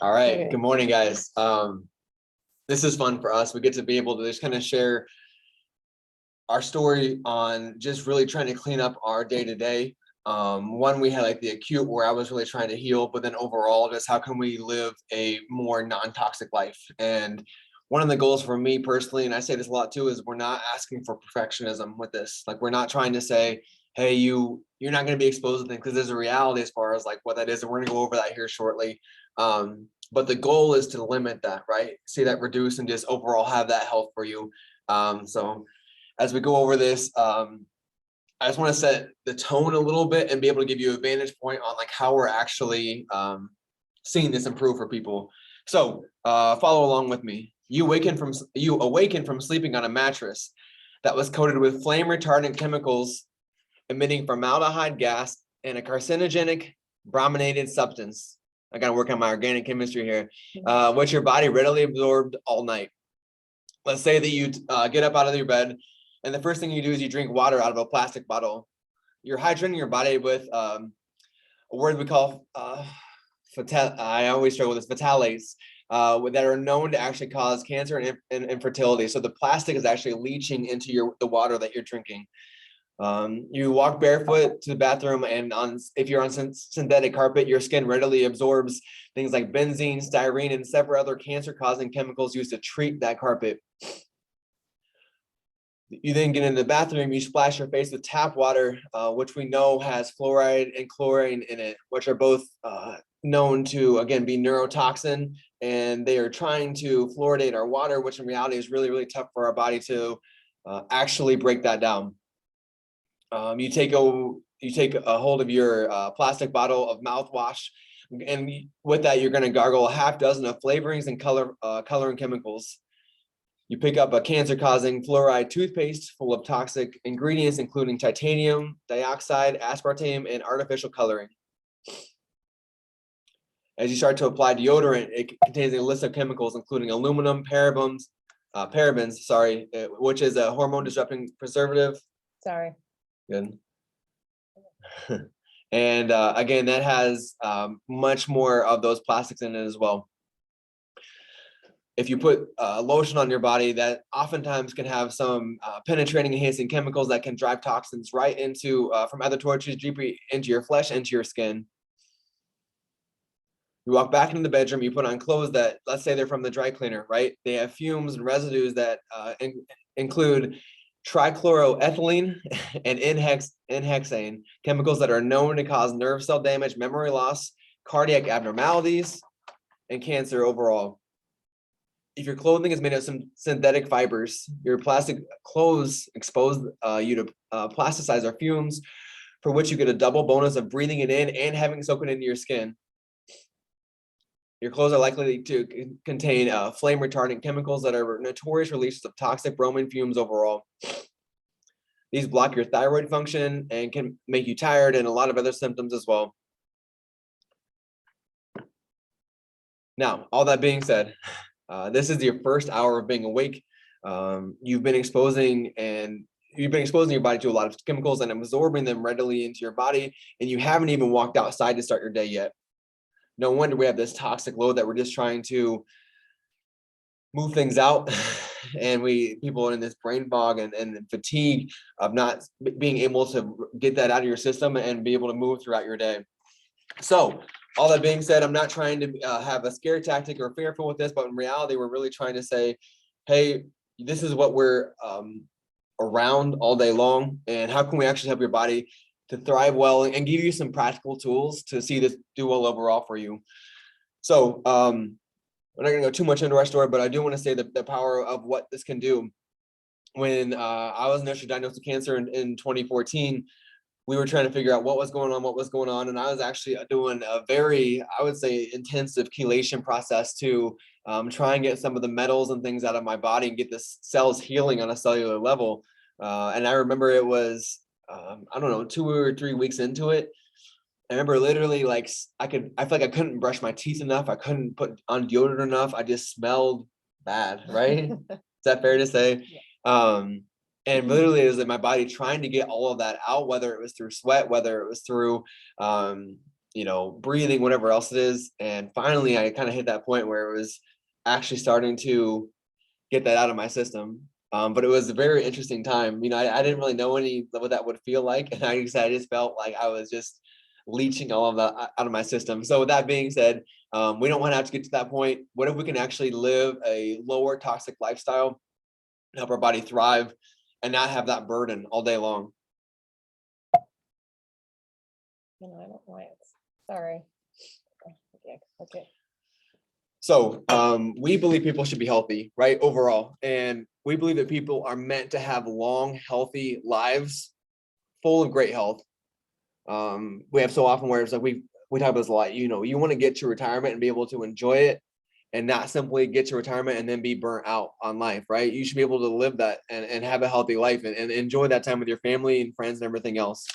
All right. Okay. Good morning, guys. This is fun for us. We get to be able to just kind of share our story on just really trying to clean up our day to day. One, we had like the acute where I was really trying to heal, but then overall, just how can we live a more non-toxic life? And one of the goals for me personally, and I say this a lot too, is we're not asking for perfectionism with this. Like, we're not trying to say, hey, you're not going to be exposed to things, because there's a reality as far as like what that is, and we're going to go over that here shortly. But the goal is to limit that, right? See that reduce and just overall have that health for you. So as we go over this, I just want to set the tone a little bit and be able to give you a vantage point on like how we're actually seeing this improve for people. So follow along with me. You awaken from sleeping on a mattress that was coated with flame retardant chemicals emitting formaldehyde gas and a carcinogenic brominated substance. I got to work on my organic chemistry here, which your body readily absorbed all night. Let's say that you get up out of your bed, and the first thing you do is you drink water out of a plastic bottle. You're hydrating your body with a word we call I always struggle with this, phthalates, that are known to actually cause cancer and infertility. So the plastic is actually leaching into the water that you're drinking. You walk barefoot to the bathroom, and if you're on synthetic carpet, your skin readily absorbs things like benzene, styrene, and several other cancer-causing chemicals used to treat that carpet. You then get into the bathroom, you splash your face with tap water, which we know has fluoride and chlorine in it, which are both known to, again, be neurotoxin, and they are trying to fluoridate our water, which in reality is really, really tough for our body to actually break that down. You take a hold of your plastic bottle of mouthwash, and with that, you're going to gargle a half dozen of flavorings and coloring chemicals. You pick up a cancer-causing fluoride toothpaste full of toxic ingredients, including titanium dioxide, aspartame, and artificial coloring. As you start to apply deodorant, it contains a list of chemicals, including aluminum, parabens, which is a hormone-disrupting preservative. Sorry. Good. And again, that has much more of those plastics in it as well. If you put lotion on your body, that oftentimes can have some penetrating enhancing chemicals that can drive toxins right into from other torches deeply into your flesh, into your skin. You walk back into the bedroom, you put on clothes that, let's say they're from the dry cleaner, right? They have fumes and residues that include trichloroethylene and N-hexane, chemicals that are known to cause nerve cell damage, memory loss, cardiac abnormalities, and cancer overall. If your clothing is made of some synthetic fibers, your plastic clothes expose you to plasticize or fumes, for which you get a double bonus of breathing it in and having it soak it into your skin. Your clothes are likely to contain flame retardant chemicals that are notorious releases of toxic bromine fumes overall. These block your thyroid function and can make you tired, and a lot of other symptoms as well. Now, all that being said, this is your first hour of being awake. You've been exposing your body to a lot of chemicals and absorbing them readily into your body, and you haven't even walked outside to start your day yet. No wonder we have this toxic load that we're just trying to move things out, and people are in this brain fog and fatigue of not being able to get that out of your system and be able to move throughout your day. So all that being said, I'm not trying to have a scare tactic or fearful with this, but in reality, we're really trying to say, hey, this is what we're around all day long, and how can we actually help your body to thrive well and give you some practical tools to see this do well overall for you. So we're not going to go too much into our story, but I do want to say the power of what this can do. When I was initially diagnosed with cancer in 2014, we were trying to figure out what was going on. And I was actually doing a very, I would say, intensive chelation process to try and get some of the metals and things out of my body and get the cells healing on a cellular level. And I remember it was, I don't know, 2 or 3 weeks into it. I remember literally like I feel like I couldn't brush my teeth enough. I couldn't put on deodorant enough. I just smelled bad, right? Is that fair to say? Yeah. And literally it was like my body trying to get all of that out, whether it was through sweat, whether it was through breathing, whatever else it is. And finally, I kind of hit that point where it was actually starting to get that out of my system. But it was a very interesting time. I didn't really know what that would feel like. And I just felt like I was just leaching all of that out of my system. So with that being said, we don't want to have to get to that point. What if we can actually live a lower toxic lifestyle, help our body thrive, and not have that burden all day long? I don't know why it's, sorry. Okay. So we believe people should be healthy, right? Overall. And we believe that people are meant to have long, healthy lives full of great health. We have so often where it's like we talk about this a lot, you want to get to retirement and be able to enjoy it and not simply get to retirement and then be burnt out on life, right? You should be able to live that and have a healthy life and enjoy that time with your family and friends and everything else.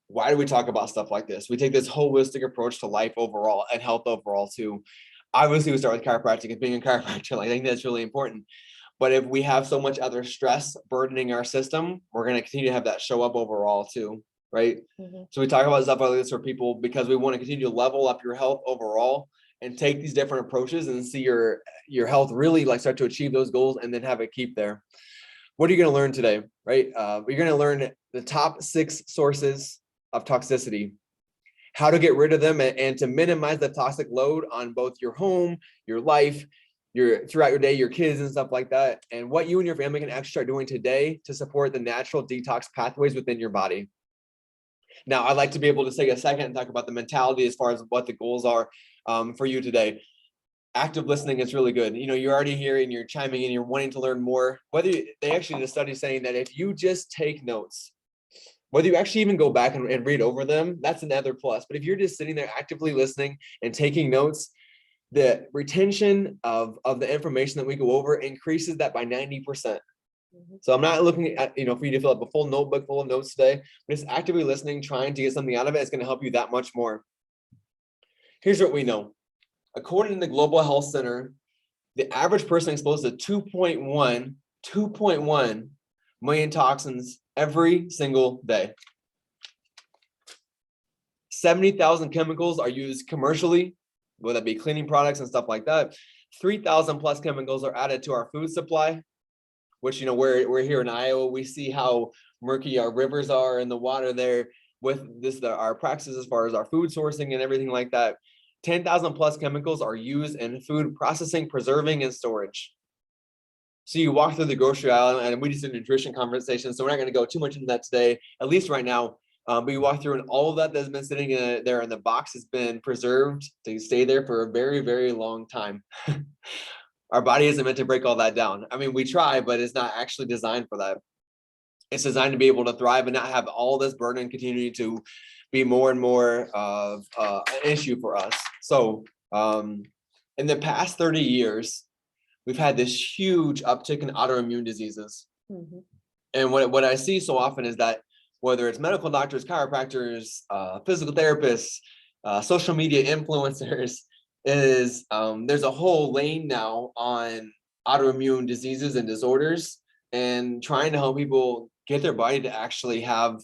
Why do we talk about stuff like this? We take this holistic approach to life overall and health overall too. Obviously, we start with chiropractic and being a chiropractor. I think that's really important. But if we have so much other stress burdening our system, we're going to continue to have that show up overall too, right? Mm-hmm. So we talk about stuff like this for people because we want to continue to level up your health overall and take these different approaches and see your health really start to achieve those goals and then have it keep there. What are you going to learn today, right? You're going to learn the top 6 sources of toxicity, how to get rid of them and to minimize the toxic load on both your home, your life, throughout your day, your kids and stuff like that, and what you and your family can actually start doing today to support the natural detox pathways within your body. Now, I'd like to be able to take a second and talk about the mentality as far as what the goals are for you today. Active listening is really good. You're already here and you're chiming in, you're wanting to learn more. They actually did a study saying that if you just take notes, whether you actually even go back and read over them, that's another plus. But if you're just sitting there actively listening and taking notes, the retention of the information that we go over increases that by 90%. Mm-hmm. So I'm not looking at, for you to fill up a full notebook full of notes today, but just actively listening, trying to get something out of it is going to help you that much more. Here's what we know. According to the Global Health Center, the average person exposed to 2.1 million toxins every single day. 70,000 chemicals are used commercially, whether it be cleaning products and stuff like that. 3,000 plus chemicals are added to our food supply, which, we're here in Iowa. We see how murky our rivers are and the water there with our practices as far as our food sourcing and everything like that. 10,000 plus chemicals are used in food processing, preserving, and storage. So you walk through the grocery aisle, and we just did a nutrition conversation, so we're not going to go too much into that today, at least right now. But you walk through and all of that that's been sitting there in the box has been preserved to stay there for a very, very long time. Our body isn't meant to break all that down. I mean, we try, but it's not actually designed for that. It's designed to be able to thrive and not have all this burden continue to be more and more of an issue for us. So in the past 30 years, we've had this huge uptick in autoimmune diseases. Mm-hmm. And what I see so often is that whether it's medical doctors, chiropractors, physical therapists, social media influencers, is there's a whole lane now on autoimmune diseases and disorders and trying to help people get their body to actually have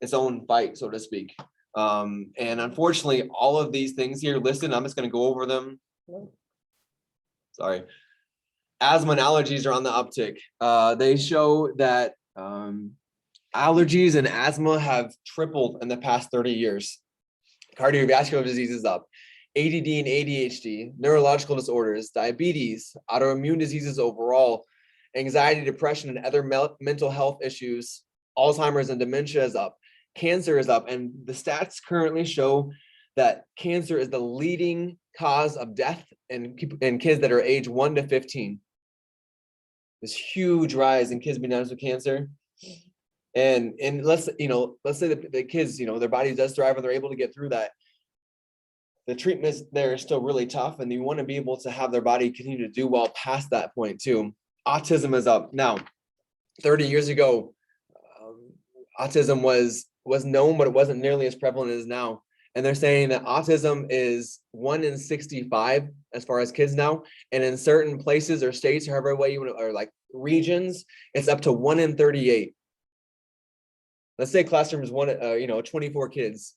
its own fight, so to speak. And unfortunately, all of these things here listed, I'm just going to go over them. Sorry. Asthma and allergies are on the uptick. They show that allergies and asthma have tripled in the past 30 years. Cardiovascular disease is up. ADD and ADHD, neurological disorders, diabetes, autoimmune diseases overall, anxiety, depression, and other mental health issues, Alzheimer's and dementia is up. Cancer is up. And the stats currently show that cancer is the leading cause of death in kids that are age 1 to 15. This huge rise in kids being diagnosed with cancer. And let's say that the kids, their body does thrive and they're able to get through that. The treatment there is still really tough, and you want to be able to have their body continue to do well past that point too. Autism is up. Now, 30 years ago, autism was known, but it wasn't nearly as prevalent as now. And they're saying that autism is 1 in 65 as far as kids now. And in certain places or states, however way you want to, or like regions, it's up to 1 in 38. Let's say classroom is 24 kids.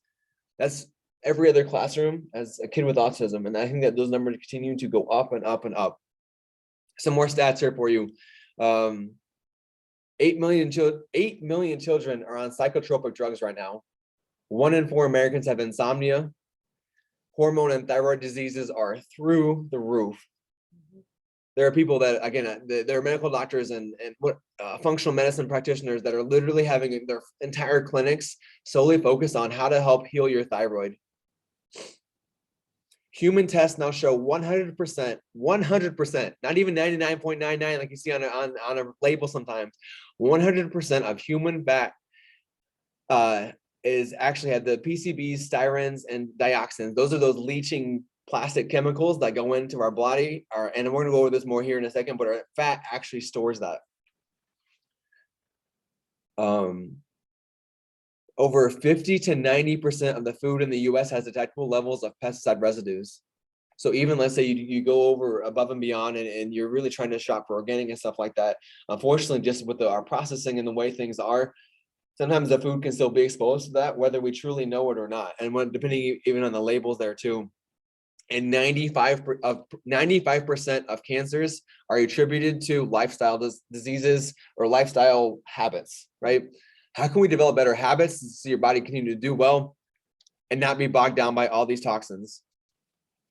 That's every other classroom as a kid with autism. And I think that those numbers continue to go up and up and up. Some more stats here for you. 8 million children are on psychotropic drugs right now. 1 in 4 Americans have insomnia. Hormone and thyroid diseases are through the roof. There are people that, again, there are medical doctors and functional medicine practitioners that are literally having their entire clinics solely focused on how to help heal your thyroid. Human tests now show 100%, not even 99.99 like you see on a label sometimes. 100% of human fat is actually had the PCBs, styrens, and dioxins. Those are those leaching plastic chemicals that go into our body. And we're gonna go over this more here in a second, but our fat actually stores that. Over 50 to 90% of the food in the US has detectable levels of pesticide residues. So even let's say you go over above and beyond and you're really trying to shop for organic and stuff like that. Unfortunately, just with our processing and the way things are, sometimes the food can still be exposed to that, whether we truly know it or not. And depending even on the labels there too. And 95% of cancers are attributed to lifestyle diseases or lifestyle habits, right? How can we develop better habits so your body continue to do well and not be bogged down by all these toxins?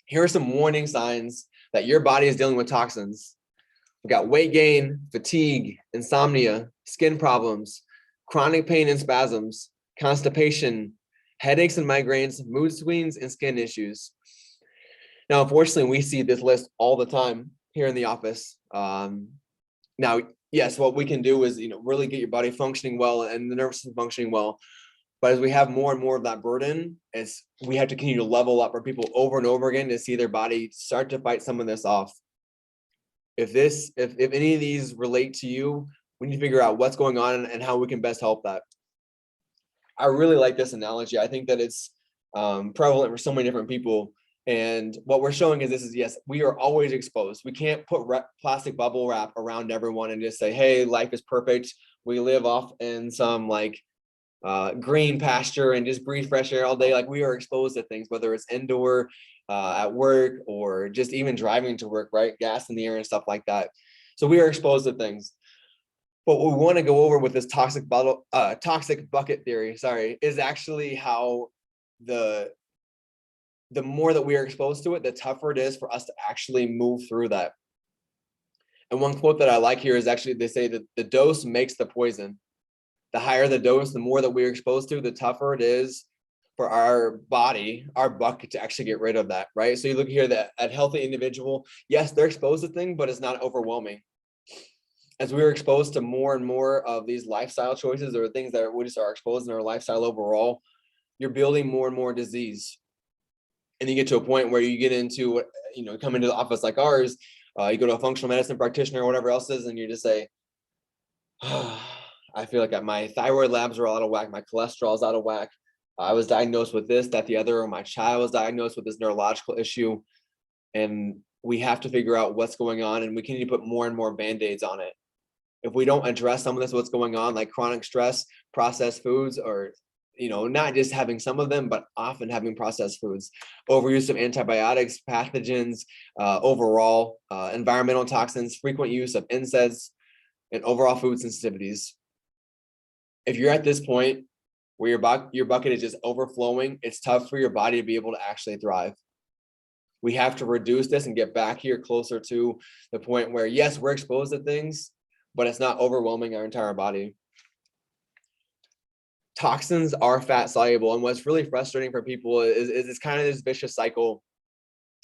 Here are some warning signs that your body is dealing with toxins. We've got weight gain, fatigue, insomnia, skin problems, chronic pain and spasms, constipation, headaches and migraines, mood swings, and skin issues. Now, unfortunately, we see this list all the time here in the office. Now, yes, what we can do is, really get your body functioning well and the nervous system functioning well. But as we have more and more of that burden, we have to continue to level up our people over and over again to see their body start to fight some of this off. If any of these relate to you, we need to figure out what's going on and how we can best help that. I really like this analogy. I think that it's prevalent for so many different people. And what we're showing is yes, we are always exposed. We can't put plastic bubble wrap around everyone and just say, hey, life is perfect. We live off in some green pasture and just breathe fresh air all day. Like, we are exposed to things, whether it's indoor, at work, or just even driving to work, right? Gas in the air and stuff like that. So we are exposed to things. But what we want to go over with this toxic bucket theory, is actually how the more that we are exposed to it, the tougher it is for us to actually move through that. And one quote that I like here is actually, they say that the dose makes the poison. The higher the dose, the more that we're exposed to, the tougher it is for our body, our bucket, to actually get rid of that, right? So you look here, that a healthy individual, yes, they're exposed to things, but it's not overwhelming. As we're exposed to more and more of these lifestyle choices or things that we just are exposed in our lifestyle overall, you're building more and more disease. And you get to a point where you get into, come into the office like ours, you go to a functional medicine practitioner or whatever else is, and you just say, I feel like my thyroid labs are all out of whack. My cholesterol is out of whack. I was diagnosed with this, that, the other, or my child was diagnosed with this neurological issue. And we have to figure out what's going on, and we can need to put more and more Band-Aids on it. If we don't address some of this, what's going on, like chronic stress, processed foods, or not just having some of them, but often having processed foods, overuse of antibiotics, pathogens, overall environmental toxins, frequent use of NSAIDs, and overall food sensitivities. If you're at this point where your bucket is just overflowing, it's tough for your body to be able to actually thrive. We have to reduce this and get back here closer to the point where, yes, we're exposed to things, but it's not overwhelming our entire body. Toxins are fat soluble. And what's really frustrating for people is it's kind of this vicious cycle.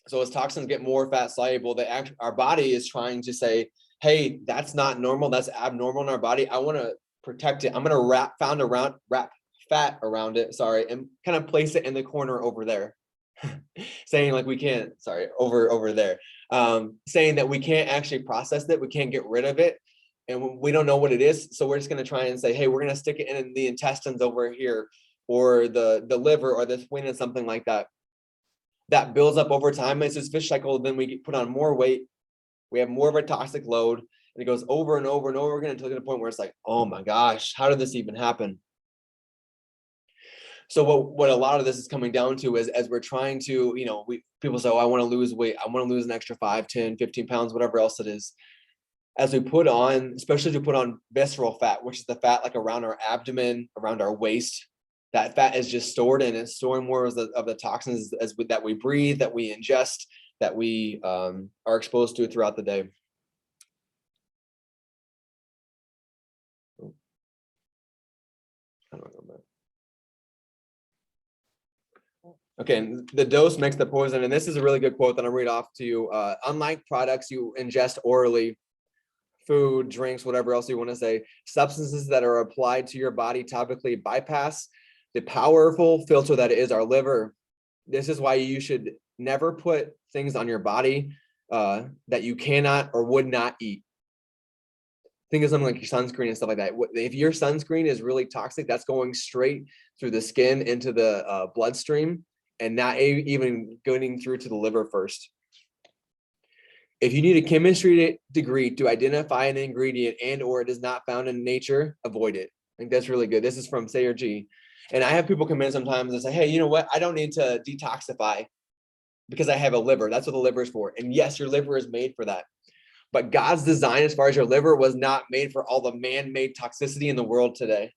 So as toxins get more fat soluble, our body is trying to say, hey, that's not normal. That's abnormal in our body. I want to protect it. I'm going to wrap fat around it, and kind of place it in the corner over there. Saying like we can't, over there. Saying that we can't actually process it. We can't get rid of it. And we don't know what it is. So we're just going to try and say, hey, we're going to stick it in the intestines over here, or the liver, or the spleen, and something like that. That builds up over time. It's this fish cycle. Then we put on more weight. We have more of a toxic load, and it goes over and over and over again until you get to the point where it's like, oh my gosh, how did this even happen? So what a lot of this is coming down to is, as we're trying to, people say, oh, I want to lose weight. I want to lose an extra 5, 10, 15 pounds, whatever else it is. As we put on, especially to put on visceral fat, which is the fat like around our abdomen, around our waist, that fat is just stored and it's storing more of the toxins that we breathe, that we ingest, that we are exposed to throughout the day. Okay, and the dose makes the poison, and this is a really good quote that I'll read off to you. Unlike products you ingest orally, food, drinks, whatever else you want to say, substances that are applied to your body topically bypass the powerful filter that is our liver. This is why you should never put things on your body that you cannot or would not eat. Think of something like your sunscreen and stuff like that. If your sunscreen is really toxic, that's going straight through the skin into the bloodstream and not even going through to the liver first. If you need a chemistry degree to identify an ingredient and or it is not found in nature, avoid it. I think that's really good. This is from Sayer G. And I have people come in sometimes and say, hey, you know what? I don't need to detoxify because I have a liver. That's what the liver is for. And yes, your liver is made for that. But God's design as far as your liver was not made for all the man-made toxicity in the world today.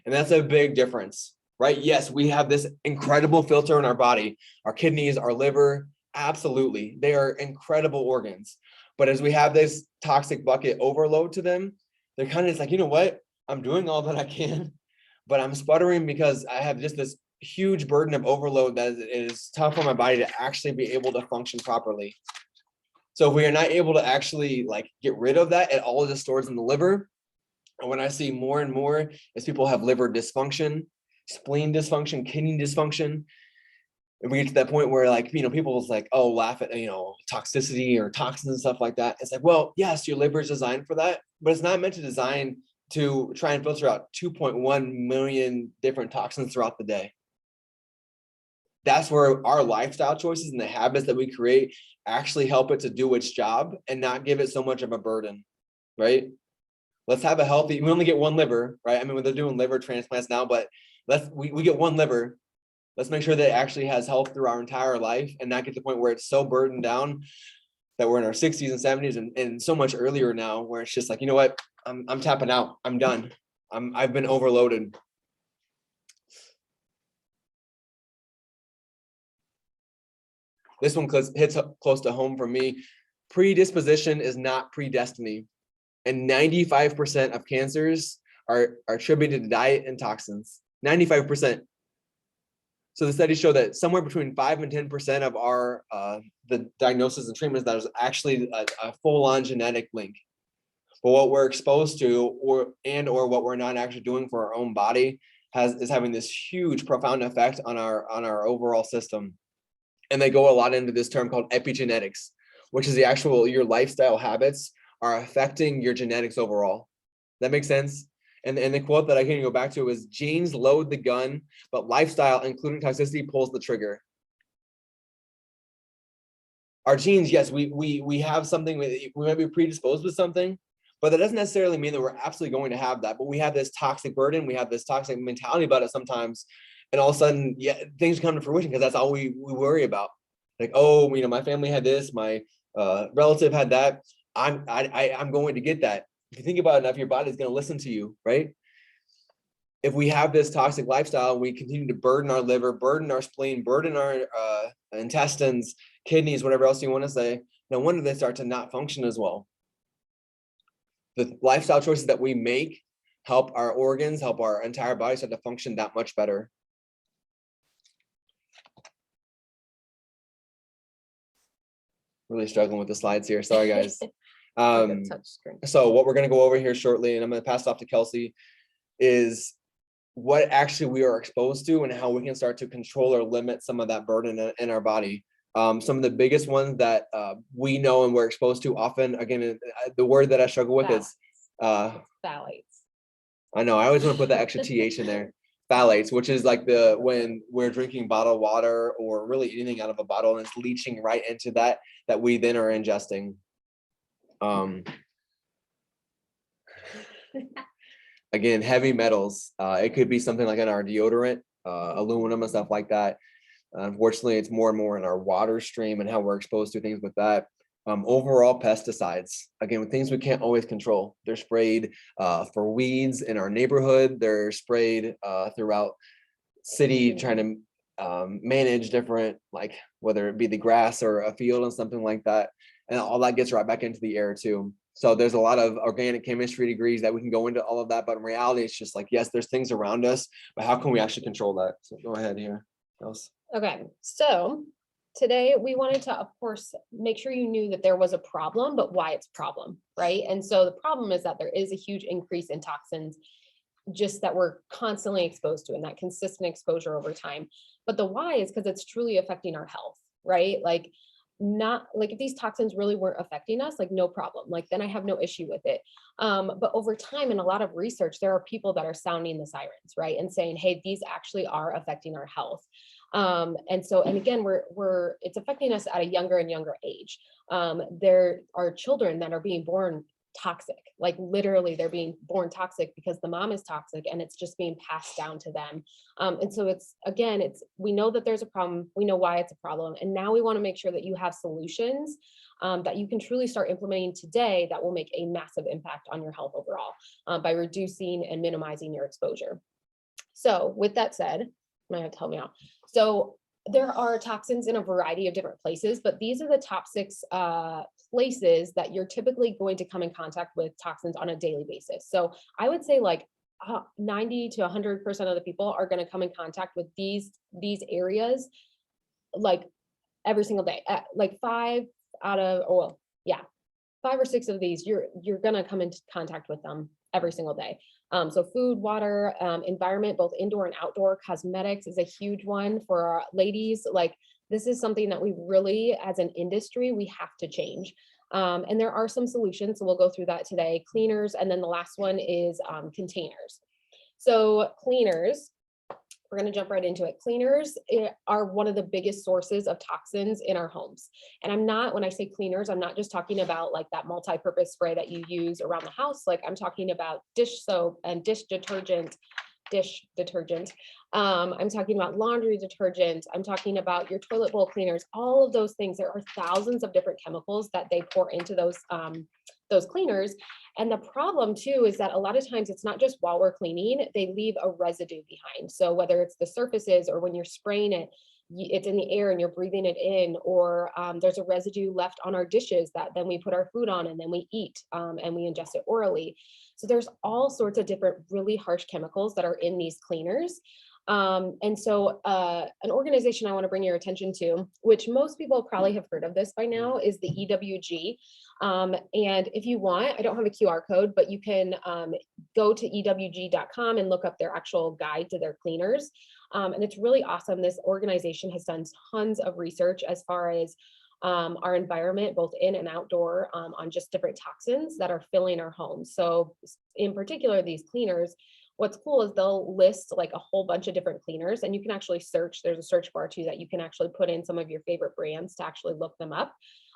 And that's a big difference, right? Yes, we have this incredible filter in our body, our kidneys, our liver. Absolutely. They are incredible organs. But as we have this toxic bucket overload to them, they're kind of just like, you know what? I'm doing all that I can, but I'm sputtering because I have just this huge burden of overload that is tough on my body to actually be able to function properly. So if we are not able to actually like get rid of that, it all just stores in the liver. And when I see more and more is people have liver dysfunction, spleen dysfunction, kidney dysfunction. And we get to that point where like, people's like, oh, laugh at, toxicity or toxins and stuff like that. It's like, well, yes, your liver is designed for that, but it's not meant to design to try and filter out 2.1 million different toxins throughout the day. That's where our lifestyle choices and the habits that we create actually help it to do its job and not give it so much of a burden, right? Let's have a healthy, we only get one liver, right? I mean, when they're doing liver transplants now, but we get one liver. Let's make sure that it actually has health through our entire life and not get to the point where it's so burdened down that we're in our 60s and 70s and so much earlier now where it's just like, you know what, I'm tapping out, I'm done. I've been overloaded. This one hits close to home for me. Predisposition is not predestiny. And 95% of cancers are attributed to diet and toxins. 95%. So the studies show that somewhere between 5 and 10% of our the diagnosis and treatments, that is actually a full-on genetic link. But what we're exposed to or what we're not actually doing for our own body is having this huge, profound effect on our overall system. And they go a lot into this term called epigenetics, which is your lifestyle habits are affecting your genetics overall. That makes sense? And the quote that I can go back to is, genes load the gun, but lifestyle, including toxicity, pulls the trigger. Our genes, yes, we have something, we might be predisposed with something, but that doesn't necessarily mean that we're absolutely going to have that. But we have this toxic burden, we have this toxic mentality about it sometimes. And all of a sudden, yeah, things come to fruition because that's all we worry about. Like, oh, my family had this, my relative had that. I'm going to get that. If you think about it enough, your body's going to listen to you, right? If we have this toxic lifestyle, we continue to burden our liver, burden our spleen, burden our intestines, kidneys, whatever else you want to say. No wonder they start to not function as well. The lifestyle choices that we make help our organs, help our entire body start to function that much better. Really struggling with the slides here. Sorry, guys. So what we're going to go over here shortly, and I'm going to pass it off to Kelsey, is what actually we are exposed to and how we can start to control or limit some of that burden in our body. Some of the biggest ones that we know and we're exposed to often, again, the word that I struggle with is phthalates. I know, I always want to put that extra TH in there. Phthalates, which is like when we're drinking bottled water or really anything out of a bottle and it's leaching right into that we then are ingesting. Again, heavy metals. It could be something like in our deodorant. aluminum and stuff like that. Unfortunately, it's more and more in our water stream and how we're exposed to things with that. Overall pesticides, again, with things we can't always control. They're sprayed for weeds in our neighborhood. They're sprayed throughout city, trying to manage different, like whether it be the grass or a field and something like that. And all that gets right back into the air too. So there's a lot of organic chemistry degrees that we can go into all of that. But in reality, it's just like, yes, there's things around us, but how can we actually control that? So go ahead here. Okay, so today we wanted to, of course, make sure you knew that there was a problem, but why it's a problem, right? And so the problem is that there is a huge increase in toxins just that we're constantly exposed to, and that consistent exposure over time. But the why is because it's truly affecting our health, right? Like, not like if these toxins really weren't affecting us, like no problem, like then I have no issue with it. But over time, in a lot of research, there are people that are sounding the sirens, right, and saying, hey, these actually are affecting our health. And so, and again, it's affecting us at a younger and younger age. There are children that are being born toxic, like literally they're being born toxic because the mom is toxic and it's just being passed down to them. And so we know that there's a problem, we know why it's a problem, and now we want to make sure that you have solutions that you can truly start implementing today that will make a massive impact on your health overall by reducing and minimizing your exposure. So with that said, I'm gonna help me out. So there are toxins in a variety of different places, but these are the top 6 places that you're typically going to come in contact with toxins on a daily basis. So I would say like 90 to 100% of the people are going to come in contact with these areas like every single day. Like 5 or 6 of these, you're going to come into contact with them every single day. So food, water, environment, both indoor and outdoor. Cosmetics is a huge one for our ladies. Like, this is something that we really, as an industry, we have to change. And there are some solutions, so we'll go through that today. Cleaners, and then the last one is containers. So cleaners, we're going to jump right into it. Cleaners are one of the biggest sources of toxins in our homes. And when I say cleaners, I'm not just talking about like that multi-purpose spray that you use around the house. Like, I'm talking about dish soap and dish detergent. I'm talking about laundry detergent. I'm talking about your toilet bowl cleaners, all of those things. There are thousands of different chemicals that they pour into those cleaners. And the problem too is that a lot of times it's not just while we're cleaning, they leave a residue behind. So whether it's the surfaces or when you're spraying it, it's in the air and you're breathing it in, or there's a residue left on our dishes that then we put our food on and then we eat and we ingest it orally. So there's all sorts of different really harsh chemicals that are in these cleaners. And so an organization I want to bring your attention to, which most people probably have heard of this by now, is the EWG. And if you want, I don't have a QR code, but you can go to ewg.com and look up their actual guide to their cleaners. And it's really awesome. This organization has done tons of research as far as our environment, both in and outdoor, on just different toxins that are filling our homes. So in particular, these cleaners, what's cool is they'll list like a whole bunch of different cleaners, and you can actually search. There's a search bar too that you can actually put in some of your favorite brands to actually look them up.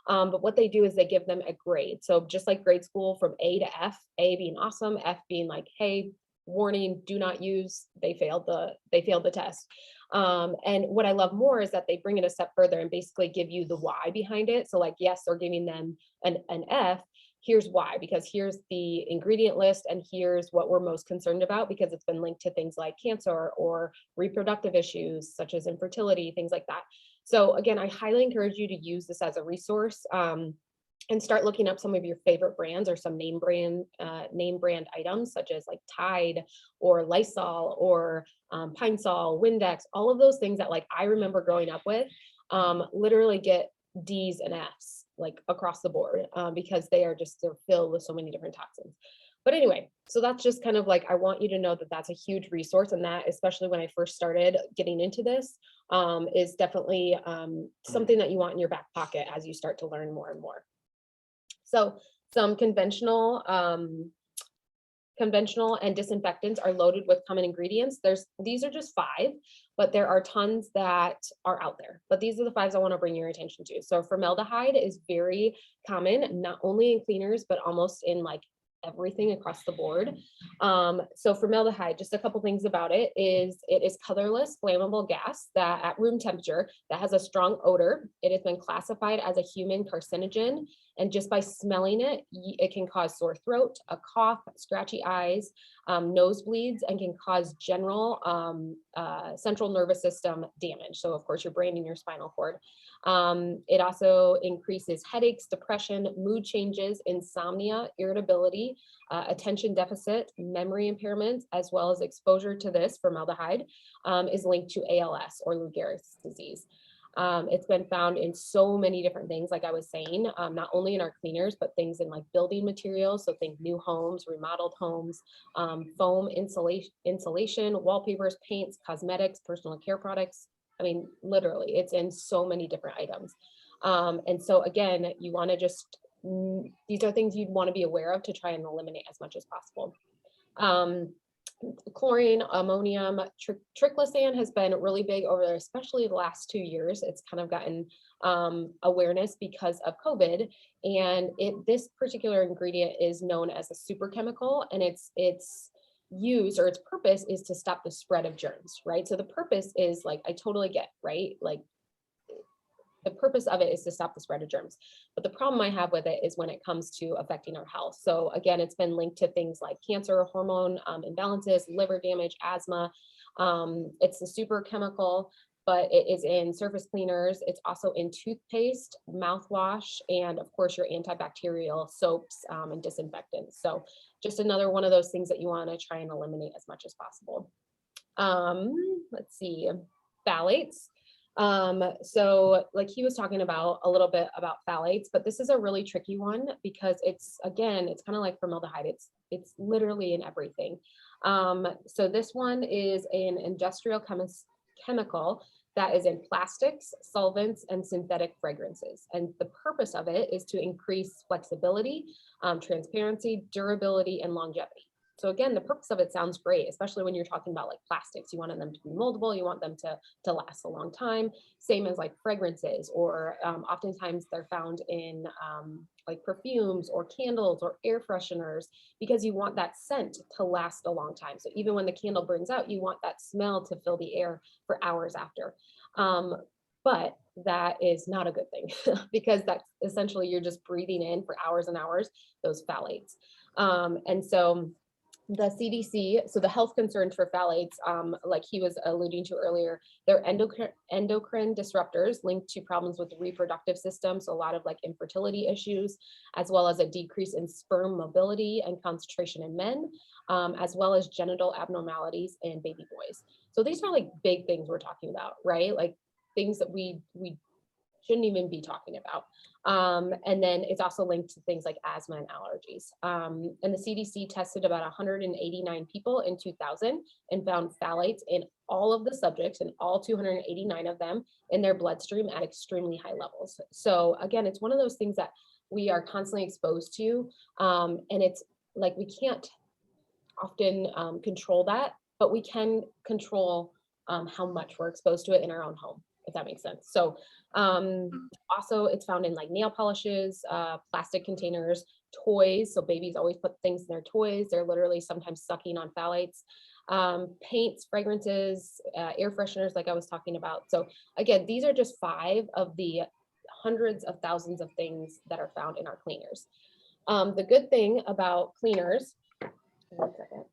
But what they do is they give them a grade. So just like grade school, from A to F, A being awesome, F being like, hey, warning, do not use, they failed the test. And what I love more is that they bring it a step further and basically give you the why behind it. So like, yes, they're giving them an F. Here's why, because here's the ingredient list and here's what we're most concerned about, because it's been linked to things like cancer or reproductive issues such as infertility, things like that. So again, I highly encourage you to use this as a resource and start looking up some of your favorite brands or some name brand items such as like Tide or Lysol or Pine Sol, Windex, all of those things that like I remember growing up with literally get D's and F's like across the board because they're filled with so many different toxins. But anyway, so that's just kind of like, I want you to know that that's a huge resource, and that, especially when I first started getting into this, is definitely something that you want in your back pocket as you start to learn more and more. So some conventional and disinfectants are loaded with common ingredients. These are just 5, but there are tons that are out there. But these are the 5 I want to bring your attention to. So formaldehyde is very common, not only in cleaners, but almost in like everything across the board. So formaldehyde, just a couple things about it is colorless, flammable gas that at room temperature that has a strong odor. It has been classified as a human carcinogen. And just by smelling it, it can cause sore throat, a cough, scratchy eyes, nosebleeds, and can cause general central nervous system damage. So of course your brain and your spinal cord. It also increases headaches, depression, mood changes, insomnia, irritability, attention deficit, memory impairment, as well as exposure to this formaldehyde is linked to ALS or Lou Gehrig's disease. It's been found in so many different things, like I was saying, not only in our cleaners, but things in like building materials. So think new homes, remodeled homes, foam, insulation, wallpapers, paints, cosmetics, personal care products. I mean, literally, it's in so many different items. And so again, you want to just, these are things you'd want to be aware of to try and eliminate as much as possible. Chlorine, ammonium, triclosan has been really big over there, especially the last 2 years. It's kind of gotten awareness because of COVID. And this particular ingredient is known as a super chemical, and its use or its purpose is to stop the spread of germs, right? So the purpose is like, I totally get, right? Like the purpose of it is to stop the spread of germs. But the problem I have with it is when it comes to affecting our health. So again, it's been linked to things like cancer, hormone imbalances, liver damage, asthma. It's a super chemical, but it is in surface cleaners. It's also in toothpaste, mouthwash, and of course your antibacterial soaps and disinfectants. So just another one of those things that you want to try and eliminate as much as possible. Let's see, phthalates. So like he was talking about a little bit about phthalates, but this is a really tricky one because it's, again, it's kind of like formaldehyde. It's literally in everything. So this one is an industrial chemical that is in plastics, solvents, and synthetic fragrances. And the purpose of it is to increase flexibility, transparency, durability, and longevity. So again, the purpose of it sounds great, especially when you're talking about like plastics. You want them to be moldable, you want them to last a long time. Same as like fragrances, or oftentimes they're found in like perfumes or candles or air fresheners, because you want that scent to last a long time. So even when the candle burns out, you want that smell to fill the air for hours after. But that is not a good thing because that's essentially you're just breathing in for hours and hours those phthalates. And so the CDC, so the health concerns for phthalates, like he was alluding to earlier, they're endocrine disruptors linked to problems with the reproductive system. So a lot of like infertility issues, as well as a decrease in sperm mobility and concentration in men, as well as genital abnormalities in baby boys. So these are like big things we're talking about, right? Like things that we shouldn't even be talking about. And then it's also linked to things like asthma and allergies. And the CDC tested about 189 people in 2000 and found phthalates in all of the subjects, and all 289 of them in their bloodstream at extremely high levels. So again, it's one of those things that we are constantly exposed to. And it's like, we can't often control that, but we can control how much we're exposed to it in our own home, if that makes sense. So also it's found in like nail polishes, plastic containers, toys. So babies always put things in their toys. They're literally sometimes sucking on phthalates, paints, fragrances, air fresheners, like I was talking about. So again, these are just 5 of the hundreds of thousands of things that are found in our cleaners. The good thing about cleaners, one second.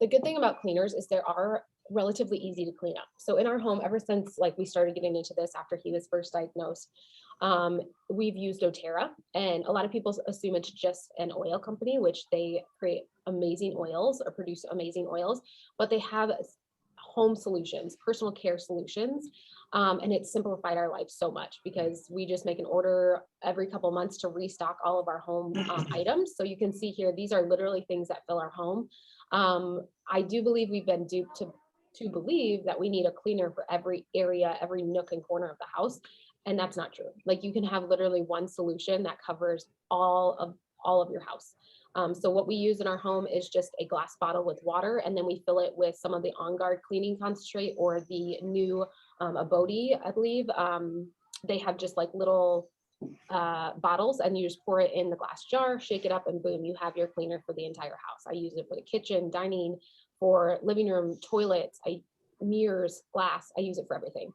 The good thing about cleaners is there are relatively easy to clean up. So in our home, ever since like we started getting into this after he was first diagnosed, we've used doTERRA, and a lot of people assume it's just an oil company, which they create amazing oils or produce amazing oils, but they have home solutions, personal care solutions. And it's simplified our life so much because we just make an order every couple months to restock all of our home items. So you can see here, these are literally things that fill our home. I do believe we've been duped to believe that we need a cleaner for every area, every nook and corner of the house. And that's not true. Like you can have literally one solution that covers all of your house. So what we use in our home is just a glass bottle with water, and then we fill it with some of the On Guard cleaning concentrate or the new Abodi, I believe. They have just like little bottles, and you just pour it in the glass jar, shake it up, and boom, you have your cleaner for the entire house. I use it for the kitchen, dining, for living room, toilets, mirrors, glass. I use it for everything.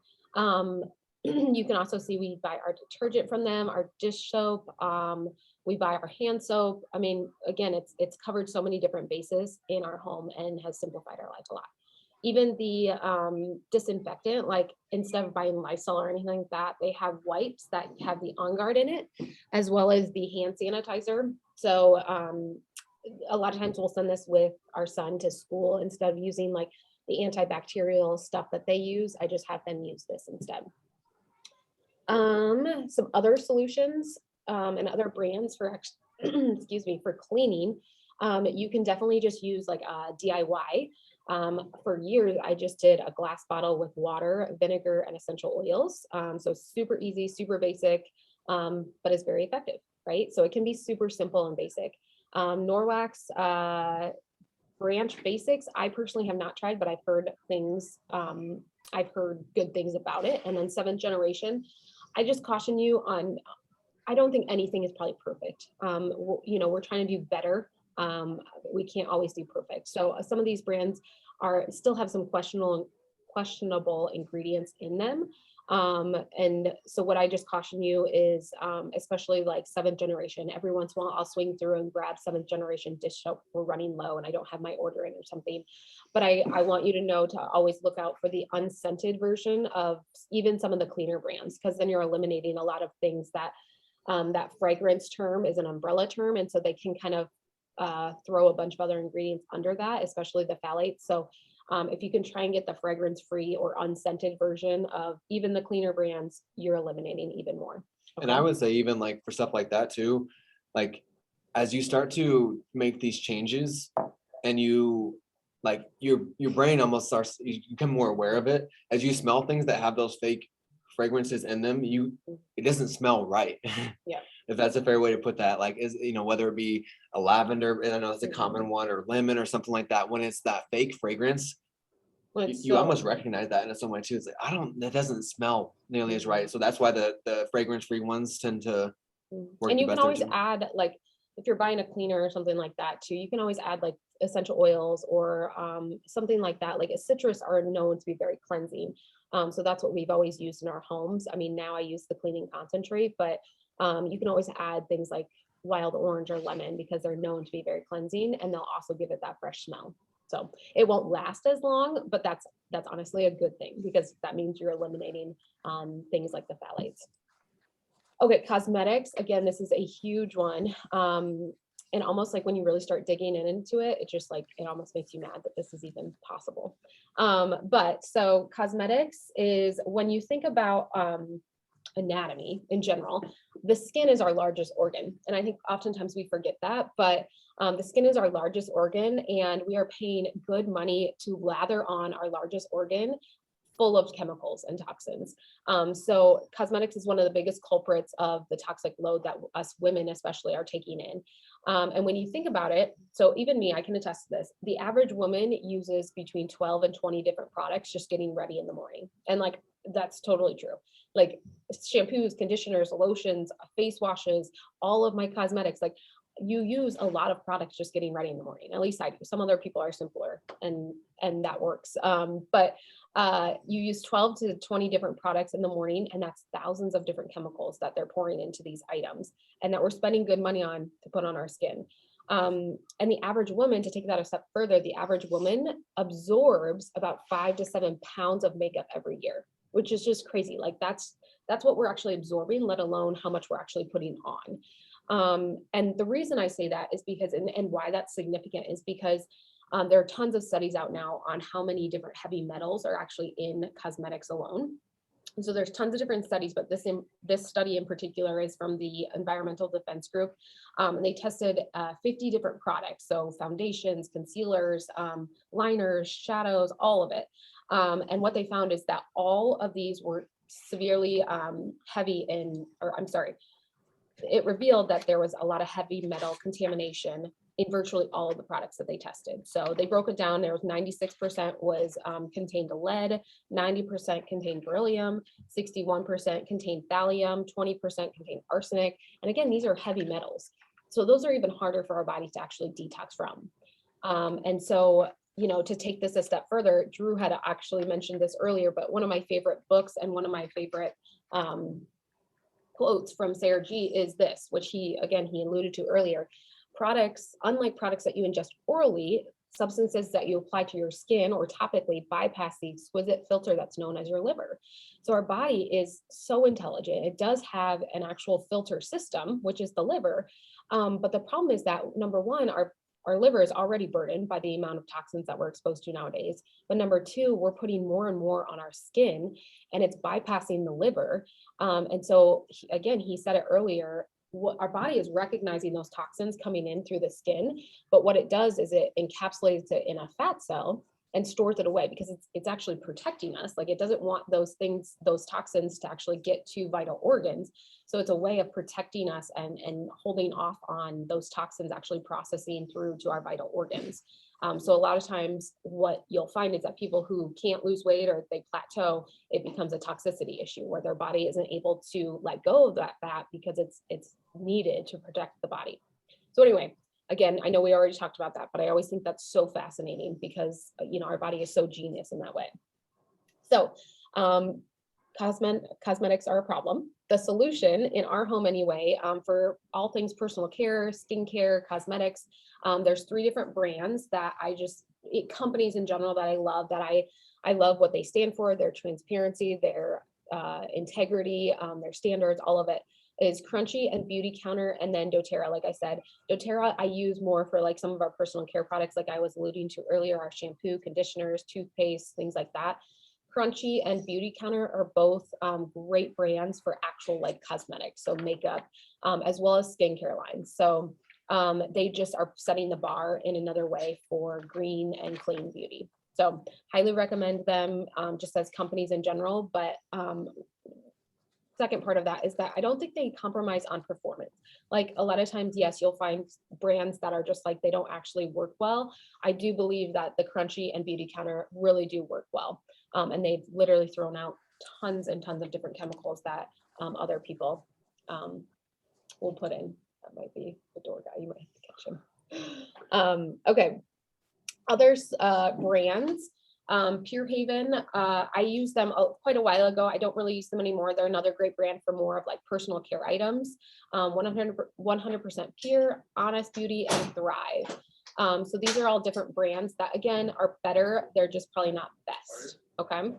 You can also see we buy our detergent from them, our dish soap. We buy our hand soap. I mean, again, it's covered so many different bases in our home and has simplified our life a lot. Even the disinfectant, like instead of buying Lysol or anything like that, they have wipes that have the On Guard in it, as well as the hand sanitizer. So a lot of times we'll send this with our son to school instead of using like the antibacterial stuff that they use. I just have them use this instead. Some other solutions and other brands for excuse me, for cleaning. You can definitely just use like a DIY. For years, I just did a glass bottle with water, vinegar, and essential oils. So super easy, super basic, but it's very effective, right? So it can be super simple and basic. Norwax Branch Basics, I personally have not tried, but I've heard things, I've heard good things about it. And then 7th Generation, I just caution you on, I don't think anything is probably perfect. You know, we're trying to do better. We can't always do perfect. So some of these brands still have some questionable ingredients in them. And so what I just caution you is, especially like 7th Generation, every once in a while I'll swing through and grab 7th Generation dish soap. We're running low and I don't have my order in or something, but I want you to know to always look out for the unscented version of even some of the cleaner brands, because then you're eliminating a lot of things that that fragrance term is an umbrella term. And so they can kind of throw a bunch of other ingredients under that, especially the phthalates. So if you can try and get the fragrance free or unscented version of even the cleaner brands, you're eliminating even more. Okay. And I would say even like for stuff like that too, like as you start to make these changes and you like your brain almost starts, you become more aware of it. As you smell things that have those fake fragrances in them, it doesn't smell right. Yeah. If that's a fair way to put that, like, is, you know, whether it be a lavender, and I know it's a common one, or lemon or something like that, when it's that fake fragrance, you almost recognize that in some way too. It's like, that doesn't smell nearly as right. So that's why the fragrance free ones tend to work. And you can always add, like, if you're buying a cleaner or something like that too, you can always add like essential oils or something like that. Like citrus are known to be very cleansing. So that's what we've always used in our homes. I mean, now I use the cleaning concentrate, but you can always add things like wild orange or lemon because they're known to be very cleansing, and they'll also give it that fresh smell. So it won't last as long, but that's honestly a good thing because that means you're eliminating things like the phthalates. Okay, cosmetics. Again, this is a huge one. And almost like when you really start digging into it, it just like, it almost makes you mad that this is even possible. But so cosmetics is when you think about anatomy in general, the skin is our largest organ. And I think oftentimes we forget that, but the skin is our largest organ and we are paying good money to lather on our largest organ full of chemicals and toxins. So cosmetics is one of the biggest culprits of the toxic load that us women especially are taking in. And when you think about it, so even me, I can attest to this, the average woman uses between 12 and 20 different products just getting ready in the morning. And like, that's totally true. Like shampoos, conditioners, lotions, face washes, all of my cosmetics, like you use a lot of products just getting ready in the morning. At least I do. Some other people are simpler and that works. But you use 12 to 20 different products in the morning, and that's thousands of different chemicals that they're pouring into these items and that we're spending good money on to put on our skin. And the average woman, to take that a step further, the average woman absorbs about 5 to 7 pounds of makeup every year, which is just crazy. Like that's what we're actually absorbing, let alone how much we're actually putting on. And the reason I say that is because, and why that's significant is because there are tons of studies out now on how many different heavy metals are actually in cosmetics alone. And so there's tons of different studies, but this study in particular is from the Environmental Defense Group. And they tested 50 different products. So foundations, concealers, liners, shadows, all of it. And what they found is that all of these were severely heavy in, or I'm sorry, it revealed that there was a lot of heavy metal contamination in virtually all of the products that they tested. So they broke it down. There was 96% was contained lead, 90% contained beryllium, 61% contained thallium, 20% contained arsenic. And again, these are heavy metals. So those are even harder for our body to actually detox from. And so, you know, to take this a step further, Drew had actually mentioned this earlier, but one of my favorite books and one of my favorite quotes from Sarah G is this, which he alluded to earlier. Products, unlike products that you ingest orally, substances that you apply to your skin or topically bypass the exquisite filter that's known as your liver. So our body is so intelligent. It does have an actual filter system, which is the liver. But the problem is that, number one, our liver is already burdened by the amount of toxins that we're exposed to nowadays. But number two, we're putting more and more on our skin, and it's bypassing the liver. And so again, he said it earlier, what our body is recognizing those toxins coming in through the skin, but what it does is it encapsulates it in a fat cell and stores it away because it's actually protecting us. Like, it doesn't want those things, those toxins, to actually get to vital organs. So it's a way of protecting us and holding off on those toxins actually processing through to our vital organs. So a lot of times what you'll find is that people who can't lose weight or they plateau, it becomes a toxicity issue where their body isn't able to let go of that fat because it's needed to protect the body. So anyway, again, I know we already talked about that, but I always think that's so fascinating because, you know, our body is so genius in that way. So cosmetics are a problem. The solution in our home anyway, for all things personal care, skincare, cosmetics, there's 3 different brands that companies in general that I love, I love what they stand for, their transparency, their integrity, their standards, all of it is Crunchy and Beauty Counter, and then doTERRA. Like I said, doTERRA I use more for like some of our personal care products, like I was alluding to earlier, our shampoo, conditioners, toothpaste, things like that. Crunchy and Beauty Counter are both great brands for actual like cosmetics, so makeup, as well as skincare lines. So they just are setting the bar in another way for green and clean beauty. So highly recommend them just as companies in general. But second part of that is that I don't think they compromise on performance. Like a lot of times, yes, you'll find brands that are just like, they don't actually work well. I do believe that the Crunchy and Beauty Counter really do work well. And they've literally thrown out tons and tons of different chemicals that other people will put in. That might be the door guy, you might have to catch him. Okay, others brands. Pure Haven, I used them quite a while ago. I don't really use them anymore. They're another great brand for more of like personal care items. 100% pure, Honest Beauty, and Thrive. So these are all different brands that again are better. They're just probably not best. Okay.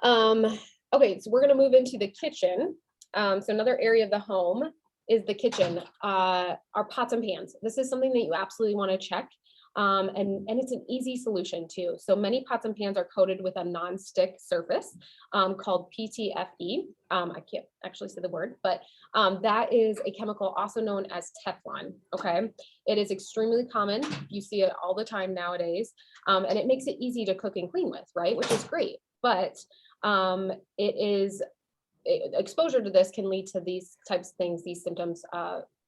Okay, so we're gonna move into the kitchen. So another area of the home is the kitchen. Our pots and pans. This is something that you absolutely want to check. And it's an easy solution too. So many pots and pans are coated with a non-stick surface called PTFE. I can't actually say the word, but that is a chemical also known as Teflon. Okay, it is extremely common. You see it all the time nowadays, and it makes it easy to cook and clean with, right? Which is great, but exposure to this can lead to these types of things, these symptoms: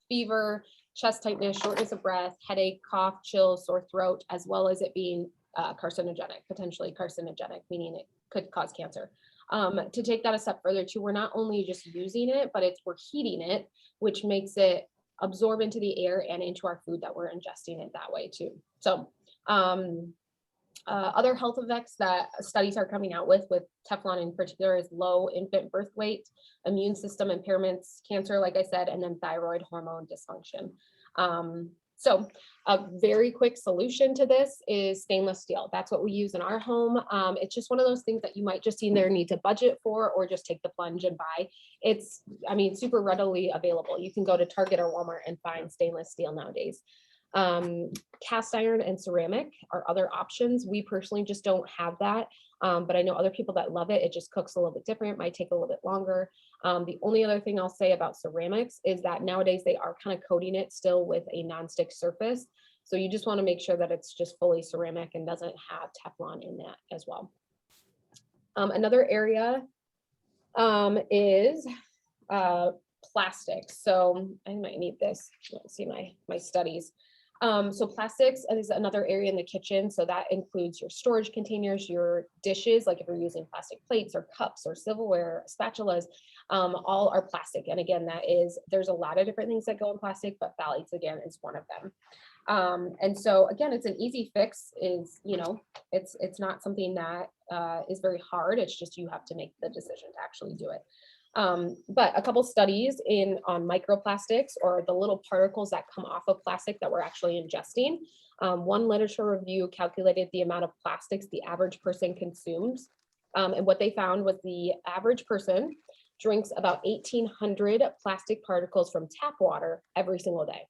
fever, chest tightness, shortness of breath, headache, cough, chills, sore throat, as well as it being carcinogenic, potentially carcinogenic, meaning it could cause cancer. To take that a step further too, we're not only just using it, but we're heating it, which makes it absorb into the air and into our food that we're ingesting it that way too. So other health effects that studies are coming out with Teflon in particular is low infant birth weight, immune system impairments, cancer, like I said, and then thyroid hormone dysfunction. So a very quick solution to this is stainless steel. That's what we use in our home. It's just one of those things that you might just either need to budget for or just take the plunge and buy. It's, I mean, super readily available. You can go to Target or Walmart and find stainless steel nowadays. Cast iron and ceramic are other options. We personally just don't have that, but I know other people that love it. It just cooks a little bit different, might take a little bit longer. The only other thing I'll say about ceramics is that nowadays they are kind of coating it still with a nonstick surface. So you just want to make sure that it's just fully ceramic and doesn't have Teflon in that as well. Another area is plastics. So I might need this. Let's see my studies. So plastics is another area in the kitchen. So that includes your storage containers, your dishes, like if you're using plastic plates or cups or silverware, spatulas, all are plastic. And again, there's a lot of different things that go in plastic, but phthalates again is one of them. And so again, it's an easy fix. It's not something that is very hard. It's just you have to make the decision to actually do it. But a couple studies on microplastics, or the little particles that come off of plastic that we're actually ingesting. One literature review calculated the amount of plastics the average person consumes. And what they found was the average person drinks about 1,800 plastic particles from tap water every single day.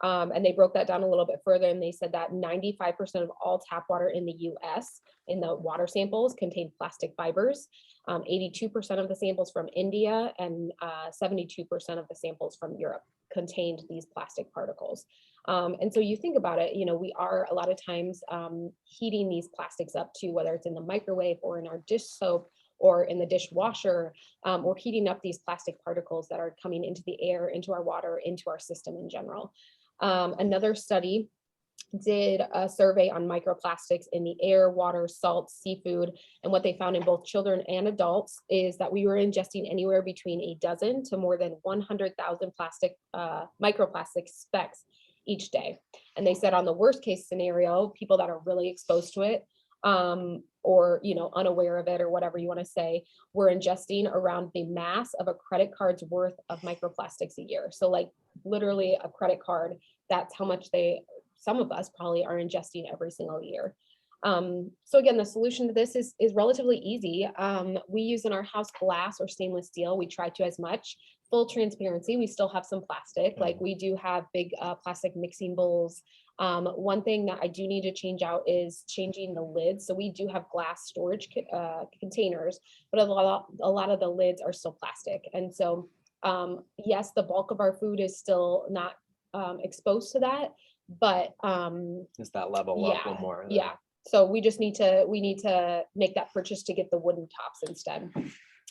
And they broke that down a little bit further, and they said that 95% of all tap water in the US in the water samples contain plastic fibers. 82% of the samples from India and 72% of the samples from Europe contained these plastic particles. And so you think about it, we are a lot of times heating these plastics up to, whether it's in the microwave or in our dish soap or in the dishwasher, or heating up these plastic particles that are coming into the air, into our water, into our system in general. Another study did a survey on microplastics in the air, water, salt, seafood. And what they found in both children and adults is that we were ingesting anywhere between a dozen to more than 100,000 microplastic specks each day. And they said on the worst case scenario, people that are really exposed to it, or unaware of it, or whatever you want to say, we're ingesting around the mass of a credit card's worth of microplastics a year. So like literally a credit card, that's how much some of us probably are ingesting every single year. So again, the solution to this is relatively easy. We use in our house glass or stainless steel. We try to as much. Full transparency, we still have some plastic. Like we do have big plastic mixing bowls. One thing that I do need to change out is changing the lids. So we do have glass storage containers, but a lot of the lids are still plastic. And so yes, the bulk of our food is still not exposed to that, but It's that level up one more. Yeah. So we need to make that purchase to get the wooden tops instead.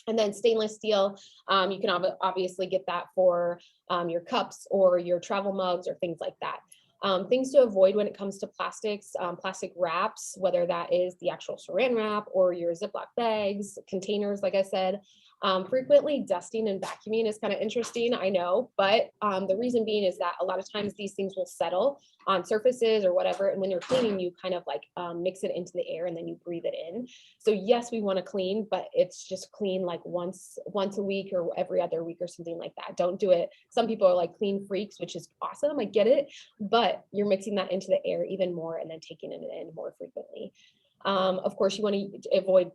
And then stainless steel, you can obviously get that for your cups or your travel mugs or things like that. Things to avoid when it comes to plastics, plastic wraps, whether that is the actual saran wrap or your Ziploc bags, containers, like I said. Frequently dusting and vacuuming is kind of interesting, I know, but the reason being is that a lot of times these things will settle on surfaces or whatever, and when you're cleaning, you kind of like mix it into the air and then you breathe it in. So yes, we want to clean, but it's just clean like once a week or every other week or something like that. Don't do it. Some people are like clean freaks, which is awesome, I get it, but you're mixing that into the air even more and then taking it in more frequently. Of course, you want to avoid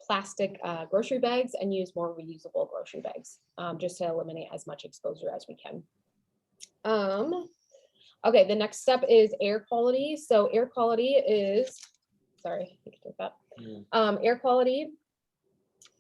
plastic grocery bags and use more reusable grocery bags, just to eliminate as much exposure as we can. Okay, the next step is air quality. So air quality is, sorry, I can take that. Air quality,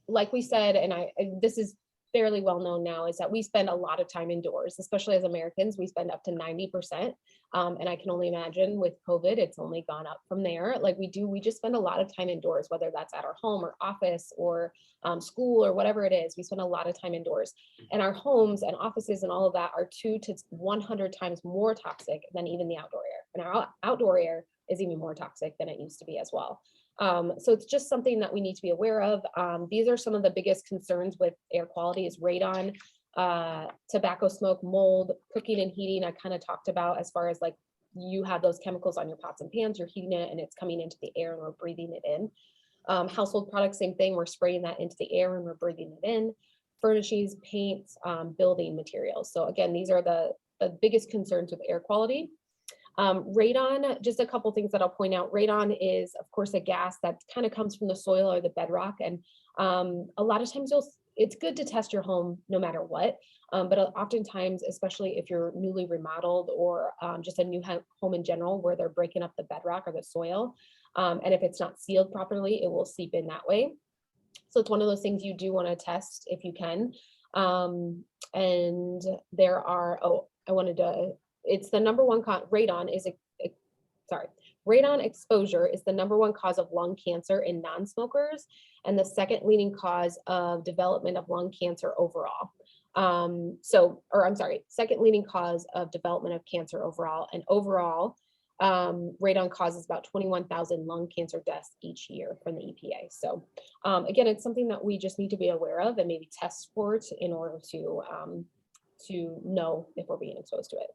like we said, and this is fairly well known now, is that we spend a lot of time indoors, especially as Americans. We spend up to 90%. And I can only imagine with COVID, it's only gone up from there. Like we just spend a lot of time indoors, whether that's at our home or office or school or whatever it is. We spend a lot of time indoors, and our homes and offices and all of that are 200 to 100 times more toxic than even the outdoor air. And our outdoor air is even more toxic than it used to be as well. So it's just something that we need to be aware of. These are some of the biggest concerns with air quality is radon, tobacco smoke, mold, cooking and heating. I kind of talked about as far as like you have those chemicals on your pots and pans, you're heating it and it's coming into the air and we're breathing it in. Household products, same thing, we're spraying that into the air and we're breathing it in. Furnishings, paints, building materials. So again, these are the biggest concerns with air quality. Radon, just a couple things that I'll point out. Radon is, of course, a gas that kind of comes from the soil or the bedrock. And a lot of times it's good to test your home no matter what. But oftentimes, especially if you're newly remodeled or just a new home in general, where they're breaking up the bedrock or the soil, and if it's not sealed properly, it will seep in that way. So it's one of those things you do want to test if you can. And there are, it's the number one radon exposure is the number one cause of lung cancer in non-smokers and the second leading cause of development of lung cancer overall. Second leading cause of development of cancer overall. And overall, radon causes about 21,000 lung cancer deaths each year from the EPA. So again, it's something that we just need to be aware of and maybe test for it in order to know if we're being exposed to it.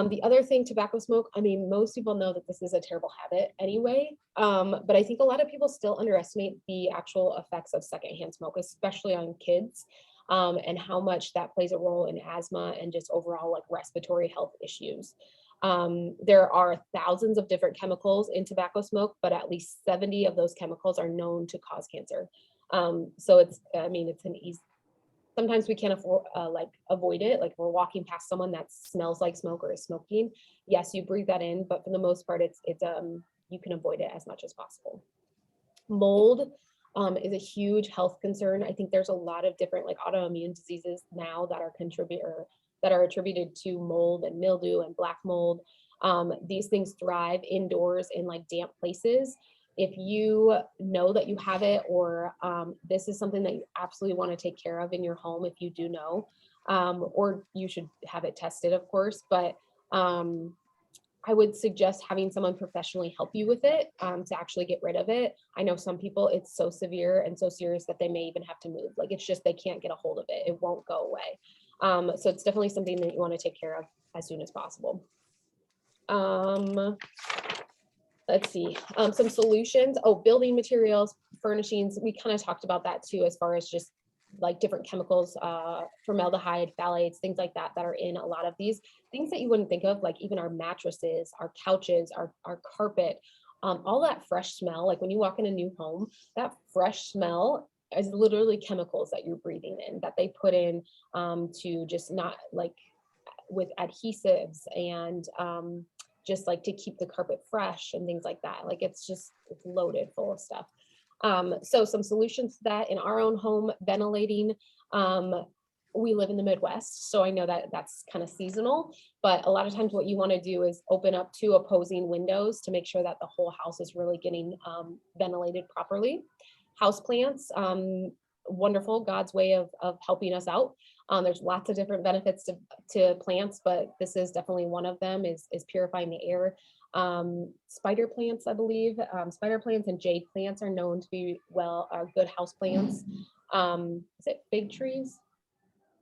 The other thing, tobacco smoke, I mean, most people know that this is a terrible habit anyway, but I think a lot of people still underestimate the actual effects of secondhand smoke, especially on kids, and how much that plays a role in asthma and just overall like respiratory health issues. There are thousands of different chemicals in tobacco smoke, but at least 70 of those chemicals are known to cause cancer. So it's an easy, sometimes we can't avoid it. Like we're walking past someone that smells like smoke or is smoking. Yes, you breathe that in, but for the most part, you can avoid it as much as possible. Mold is a huge health concern. I think there's a lot of different like autoimmune diseases now that are attributed to mold and mildew and black mold. These things thrive indoors in like damp places. If you know that you have it, or this is something that you absolutely want to take care of in your home, if you do know, or you should have it tested, of course, but I would suggest having someone professionally help you with it to actually get rid of it. I know some people, it's so severe and so serious that they may even have to move. Like it's just, they can't get a hold of it. It won't go away. So it's definitely something that you want to take care of as soon as possible. Let's see, some solutions. Oh, building materials, furnishings. We kind of talked about that too, as far as just like different chemicals, formaldehyde, phthalates, things like that, that are in a lot of these things that you wouldn't think of, like even our mattresses, our couches, our carpet, all that fresh smell. Like when you walk in a new home, that fresh smell is literally chemicals that you're breathing in, that they put in to just not like with adhesives and just like to keep the carpet fresh and things like that. Like it's loaded full of stuff. So some solutions to that in our own home, ventilating. We live in the Midwest, so I know that that's kind of seasonal, but a lot of times what you want to do is open up 2 opposing windows to make sure that the whole house is really getting ventilated properly. Houseplants, wonderful, God's way of helping us out. There's lots of different benefits to plants, but this is definitely one of them, is purifying the air. Spider plants, I believe, spider plants and jade plants are known to be good house plants. Is it fig trees?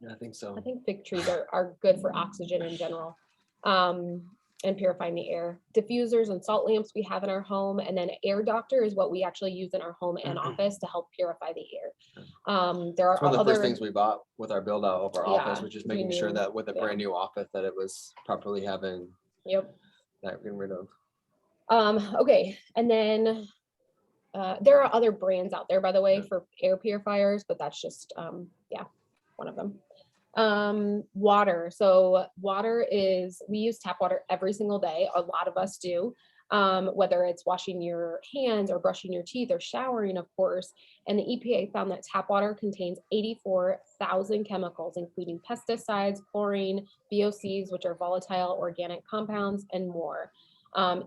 Yeah, I think so. I think fig trees are good for oxygen in general. And purifying the air. Diffusers and salt lamps we have in our home, and then air doctor is what we actually use in our home and office to help purify the air. There are It's one of the other first things we bought with our build out of our office, which is making sure that with a brand new office that it was properly having that getting rid of. Okay, and then there are other brands out there, by the way, for air purifiers, but that's just one of them. Water. So water we use tap water every single day. A lot of us do, whether it's washing your hands or brushing your teeth or showering, of course. And the EPA found that tap water contains 84,000 chemicals, including pesticides, chlorine, VOCs, which are volatile organic compounds, and more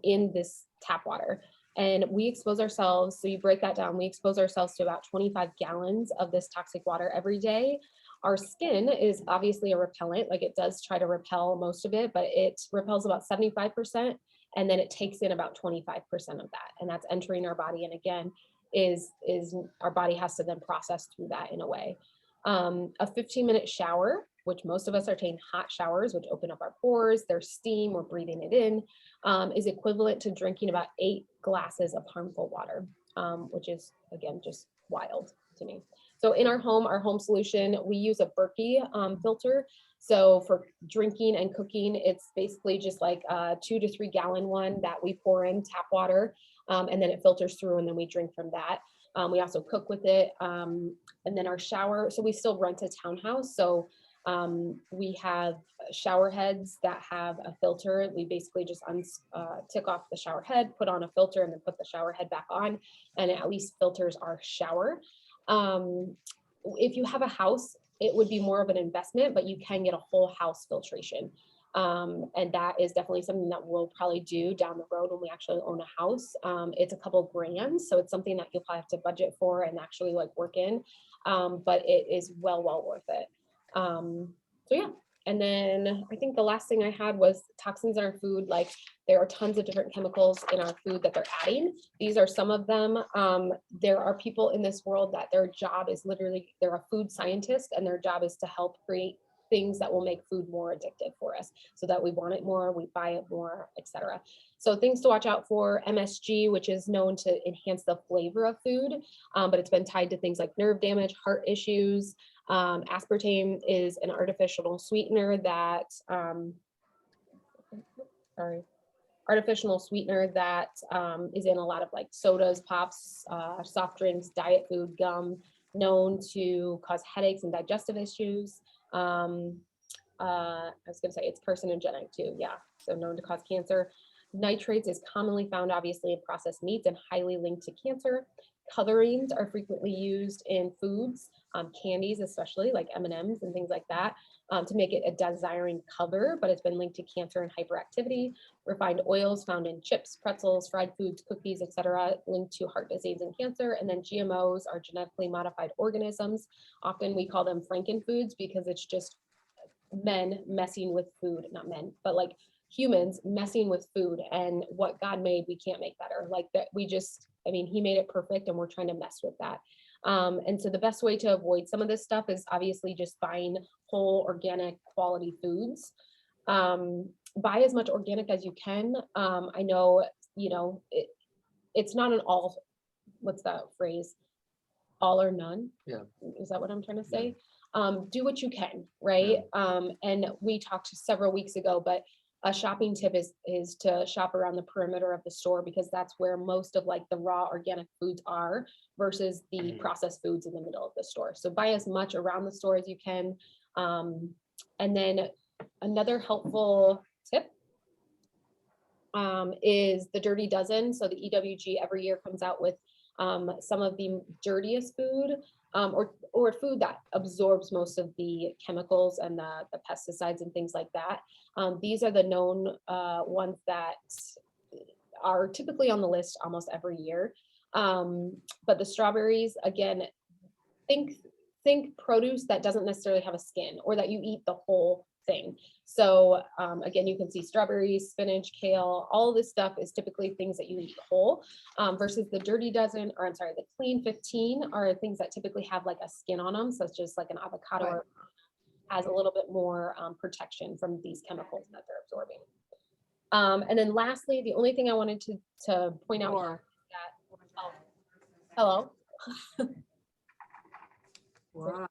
in this tap water. And we expose ourselves, so you break that down, we expose ourselves to about 25 gallons of this toxic water every day. Our skin is obviously a repellent, like it does try to repel most of it, but it repels about 75%, and then it takes in about 25% of that, and that's entering our body. And again, is our body has to then process through that in a way. A 15-minute shower, which most of us are taking hot showers, which open up our pores, there's steam, we're breathing it in, is equivalent to drinking about 8 glasses of harmful water, which is, again, just wild to me. So in our home solution, we use a Berkey filter. So for drinking and cooking, it's basically just like a 2 to 3 gallon one that we pour in tap water, and then it filters through, and then we drink from that. We also cook with it. And then our shower, so we still rent a townhouse. So we have shower heads that have a filter. We basically just tick off the shower head, put on a filter, and then put the shower head back on, and it at least filters our shower. If you have a house, it would be more of an investment, but you can get a whole house filtration. And that is definitely something that we'll probably do down the road when we actually own a house. It's a couple grand, so it's something that you'll probably have to budget for and actually like work in, but it is well worth it. So yeah. And then I think the last thing I had was toxins in our food. Like there are tons of different chemicals in our food that they're adding. These are some of them. There are people in this world that their job is literally, they're a food scientist and their job is to help create things that will make food more addictive for us so that we want it more, we buy it more, etc. So things to watch out for: MSG, which is known to enhance the flavor of food, but it's been tied to things like nerve damage, heart issues. Aspartame is an artificial sweetener that, is in a lot of like sodas, pops, soft drinks, diet food, gum, known to cause headaches and digestive issues. I was going to say it's carcinogenic too. Yeah. So known to cause cancer. Nitrates is commonly found, obviously, in processed meats and highly linked to cancer. Colorings are frequently used in foods, candies, especially like M&Ms and things like that, to make it a desiring color, but it's been linked to cancer and hyperactivity. Refined oils found in chips, pretzels, fried foods, cookies, etc., linked to heart disease and cancer. And then GMOs are genetically modified organisms. Often we call them frankenfoods because it's just men messing with food, not men, but like humans messing with food, and what God made, we can't make better. Like that, he made it perfect and we're trying to mess with that. And so the best way to avoid some of this stuff is obviously just buying whole, organic, quality foods. Buy as much organic as you can. I know, it's not an all, what's that phrase? All or none? Yeah. Is that what I'm trying to say? Do what you can, right? And we talked several weeks ago, but a shopping tip is to shop around the perimeter of the store, because that's where most of like the raw organic foods are versus the processed foods in the middle of the store. So buy as much around the store as you can. And then another helpful tip is the Dirty Dozen. So the EWG every year comes out with some of the dirtiest food, or food that absorbs most of the chemicals and the pesticides and things like that. These are the known ones that are typically on the list almost every year. But the strawberries, again, think produce that doesn't necessarily have a skin, or that you eat the whole thing. So again, you can see strawberries, spinach, kale, all of this stuff is typically things that you eat whole, versus the Dirty Dozen, or I'm sorry, the Clean 15 are things that typically have like a skin on them, such as like an avocado, or has a little bit more protection from these chemicals that they're absorbing. And then lastly, the only thing I wanted to point out here is that, hello. Wow.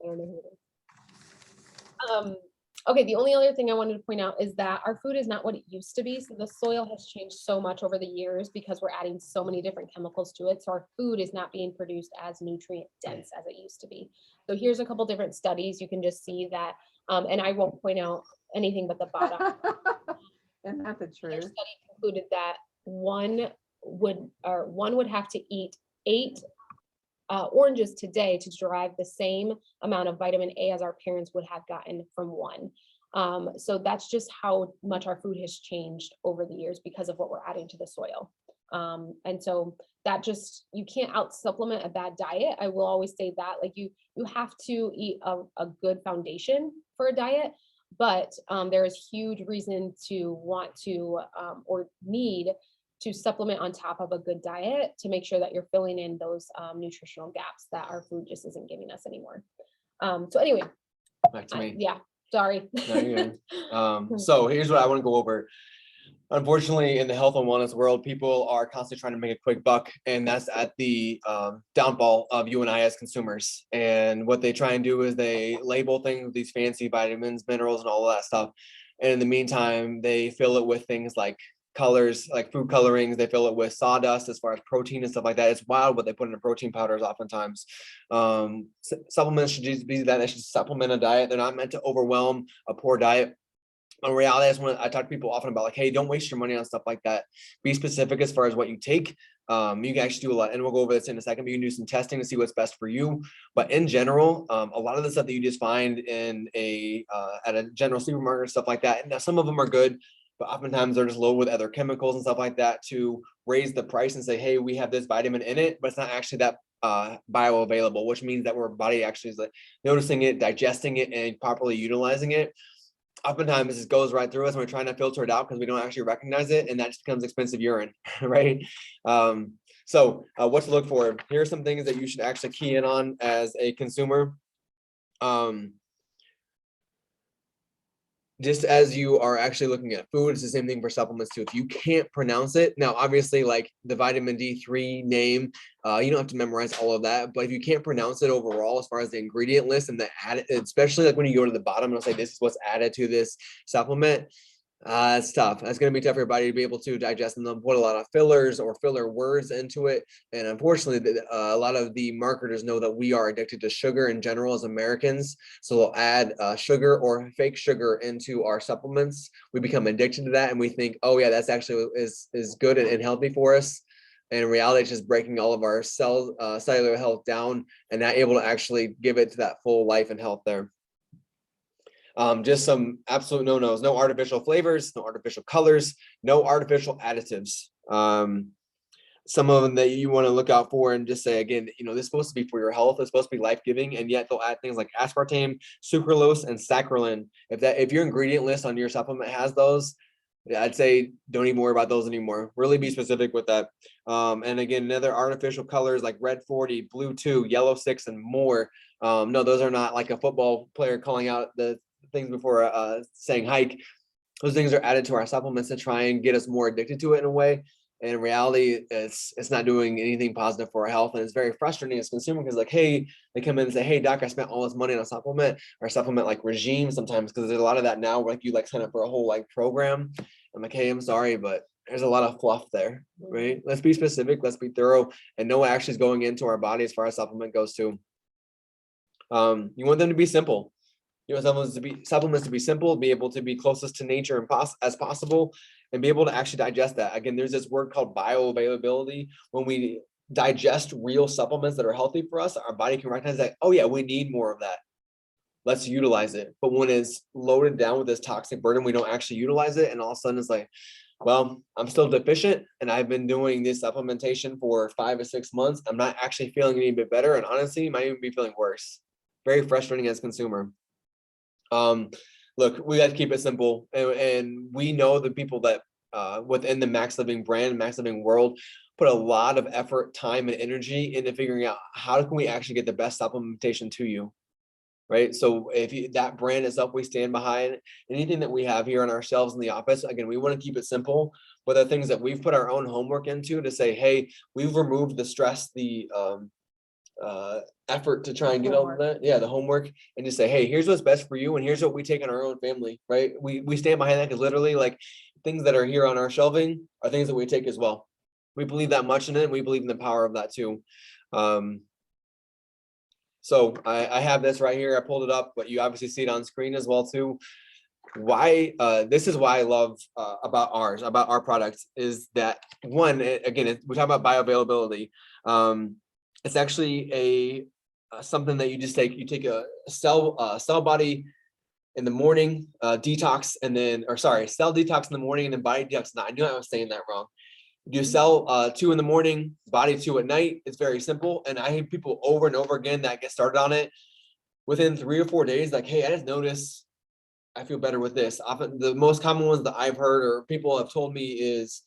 I don't know who it is. Okay, the only other thing I wanted to point out is that our food is not what it used to be. So the soil has changed so much over the years because we're adding so many different chemicals to it. So our food is not being produced as nutrient dense as it used to be. So here's a couple different studies. You can just see that, and I won't point out anything but the bottom. Isn't that the Their truth? study concluded that one would have to eat 8 oranges today to derive the same amount of vitamin A as our parents would have gotten from one. So that's just how much our food has changed over the years because of what we're adding to the soil. And so that just, you can't out supplement a bad diet. I will always say that, like you have to eat a good foundation for a diet, but there is huge reason to want to or need to supplement on top of a good diet to make sure that you're filling in those nutritional gaps that our food just isn't giving us anymore. So anyway, Back to me. yeah, sorry. No, you're good. So here's what I want to go over. Unfortunately, in the health and wellness world, people are constantly trying to make a quick buck, and that's at the downfall of you and I as consumers. And what they try and do is they label things with these fancy vitamins, minerals, and all of that stuff. And in the meantime, they fill it with things like colors, like food colorings. They fill it with sawdust as far as protein and stuff like that. It's wild what they put in protein powders oftentimes. Supplements should just be that. They should supplement a diet. They're not meant to overwhelm a poor diet. In reality, I talk to people often about, like, hey, don't waste your money on stuff like that. Be specific as far as what you take. You can actually do a lot, and we'll go over this in a second, but you can do some testing to see what's best for you. But in general, a lot of the stuff that you just find in at a general supermarket, stuff like that, and some of them are good, but oftentimes they're just loaded with other chemicals and stuff like that to raise the price and say, hey, we have this vitamin in it, but it's not actually that bioavailable, which means that our body actually is like noticing it, digesting it, and properly utilizing it. Oftentimes this goes right through us and we're trying to filter it out because we don't actually recognize it, and that just becomes expensive urine, right? So what to look for? Here are some things that you should actually key in on as a consumer. Just as you are actually looking at food, it's the same thing for supplements too. If you can't pronounce it, now obviously like the vitamin D3 name, you don't have to memorize all of that, but if you can't pronounce it overall, as far as the ingredient list and the add, especially like when you go to the bottom and it'll say this is what's added to this supplement, it's tough. That's going to be tough for your body to be able to digest and then put a lot of fillers or filler words into it. And unfortunately, a lot of the marketers know that we are addicted to sugar in general as Americans. So they'll add sugar or fake sugar into our supplements. We become addicted to that and we think, oh yeah, that's actually is good and healthy for us. And in reality, it's just breaking all of our cellular health down and not able to actually give it to that full life and health there. Just some absolute no-nos, no artificial flavors, no artificial colors, no artificial additives. Some of them that you want to look out for and just say, again, you know, this is supposed to be for your health. It's supposed to be life-giving, and yet they'll add things like aspartame, sucralose, and saccharin. If your ingredient list on your supplement has those, I'd say don't even worry about those anymore. Really be specific with that. And again, another artificial colors like red 40, blue 2, yellow 6, and more. No, those are not like a football player calling out the things before saying hike. Those things are added to our supplements to try and get us more addicted to it in a way. And in reality, it's not doing anything positive for our health. And it's very frustrating as a consumer because like, hey, they come in and say, hey, doc, I spent all this money on a supplement or supplement like regime sometimes, because there's a lot of that now where like you like sign up for a whole like program. I'm like, hey, I'm sorry, but there's a lot of fluff there, right? Let's be specific, let's be thorough, and know what actually is going into our body as far as supplement goes too. You want them to be simple. You know, supplements to be simple, be able to be closest to nature and as possible, and be able to actually digest that. Again, there's this word called bioavailability. When we digest real supplements that are healthy for us, our body can recognize that, oh yeah, we need more of that. Let's utilize it. But when it's loaded down with this toxic burden, we don't actually utilize it. And all of a sudden it's like, well, I'm still deficient and I've been doing this supplementation for 5 or 6 months. I'm not actually feeling any bit better. And honestly, might even be feeling worse. Very frustrating as a consumer. Look, we got to keep it simple, and we know the people that within the Max Living brand, Max Living world, put a lot of effort, time, and energy into figuring out how can we actually get the best supplementation to you, right? So if that brand is up, we stand behind anything that we have here on our shelves in the office. Again, we want to keep it simple, but the things that we've put our own homework into to say, hey, we've removed the stress, the effort to try and get all of that, the homework, and just say, hey, here's what's best for you, and here's what we take in our own family, right? We stand behind that because literally, like, things that are here on our shelving are things that we take as well. We believe that much in it, and we believe in the power of that too. So I have this right here. I pulled it up, but you obviously see it on screen as well too. Why this is why I love about our products is that one, again, we talk about bioavailability. It's actually something that you just take. You take a cell body in the morning, detox, and then, or sorry, cell detox in the morning and then body detox at night. I knew I was saying that wrong. You do cell 2 in the morning, body 2 at night. It's very simple. And I hear people over and over again that get started on it within 3 or 4 days, like, hey, I just noticed I feel better with this. Often the most common ones that I've heard or people have told me is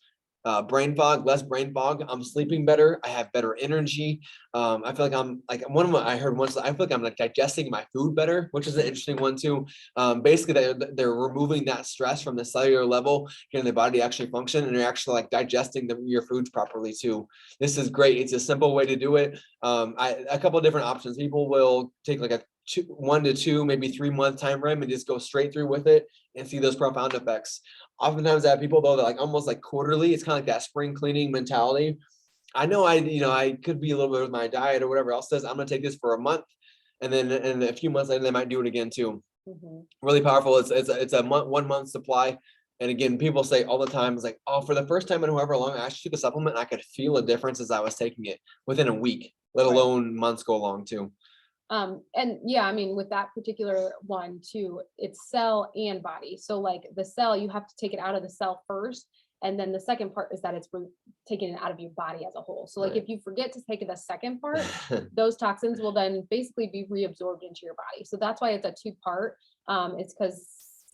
brain fog, less brain fog. I'm sleeping better. I have better energy. I feel like I'm like one of them I heard once. I feel like I'm like digesting my food better, which is an interesting one too. Basically, they're removing that stress from the cellular level, getting the body to actually function, and you're actually like digesting your foods properly too. This is great. It's a simple way to do it. A couple of different options. People will take like a 1 to 2, maybe 3 month time frame and just go straight through with it and see those profound effects. Oftentimes I have people though that like almost like quarterly, it's kind of like that spring cleaning mentality. I know I could be a little bit with my diet or whatever else says I'm gonna take this for a month, and then in a few months later they might do it again too. Really powerful. It's a 1 month supply. And again, people say all the time, it's like, oh, for the first time in however long I actually took a supplement, I could feel a difference as I was taking it within a week, let alone months go along too. And yeah, I mean, with that particular one too, it's cell and body. So like the cell, you have to take it out of the cell first And then the second part is that it's taking it out of your body as a whole. So like Right. if you forget to take the second part, those toxins will then basically be reabsorbed into your body. So that's why it's a two-part. It's because,